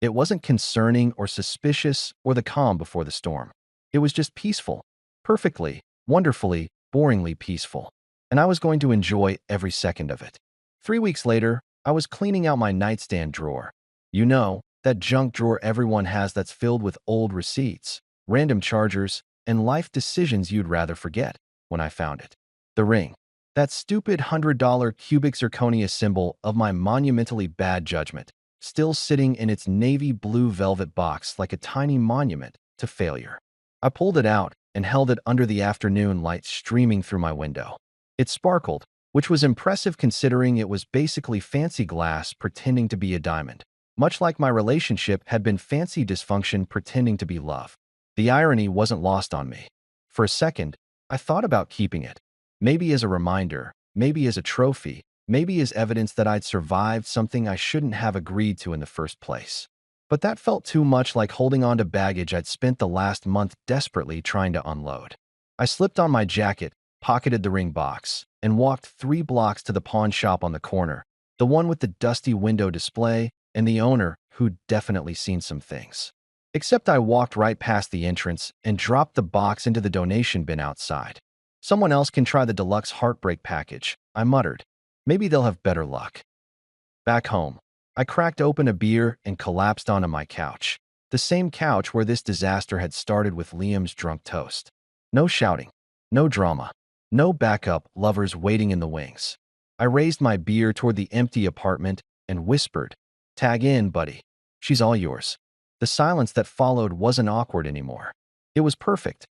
It wasn't concerning or suspicious or the calm before the storm. It was just peaceful, perfectly, wonderfully, boringly peaceful, and I was going to enjoy every second of it. 3 weeks later, I was cleaning out my nightstand drawer. You know, that junk drawer everyone has that's filled with old receipts, random chargers, and life decisions you'd rather forget, when I found it. The ring. That stupid $100 cubic zirconia symbol of my monumentally bad judgment, still sitting in its navy blue velvet box like a tiny monument to failure. I pulled it out and held it under the afternoon light streaming through my window. It sparkled, which was impressive considering it was basically fancy glass pretending to be a diamond, much like my relationship had been fancy dysfunction pretending to be love. The irony wasn't lost on me. For a second, I thought about keeping it, maybe as a reminder, maybe as a trophy, maybe as evidence that I'd survived something I shouldn't have agreed to in the first place. But that felt too much like holding on to baggage I'd spent the last month desperately trying to unload. I slipped on my jacket, pocketed the ring box, and walked 3 blocks to the pawn shop on the corner, the one with the dusty window display and the owner who'd definitely seen some things. Except I walked right past the entrance and dropped the box into the donation bin outside. Someone else can try the deluxe heartbreak package, I muttered. Maybe they'll have better luck. Back home, I cracked open a beer and collapsed onto my couch. The same couch where this disaster had started with Liam's drunk toast. No shouting, no drama, no backup lovers waiting in the wings. I raised my beer toward the empty apartment and whispered, "Tag in, buddy. She's all yours." The silence that followed wasn't awkward anymore. It was perfect,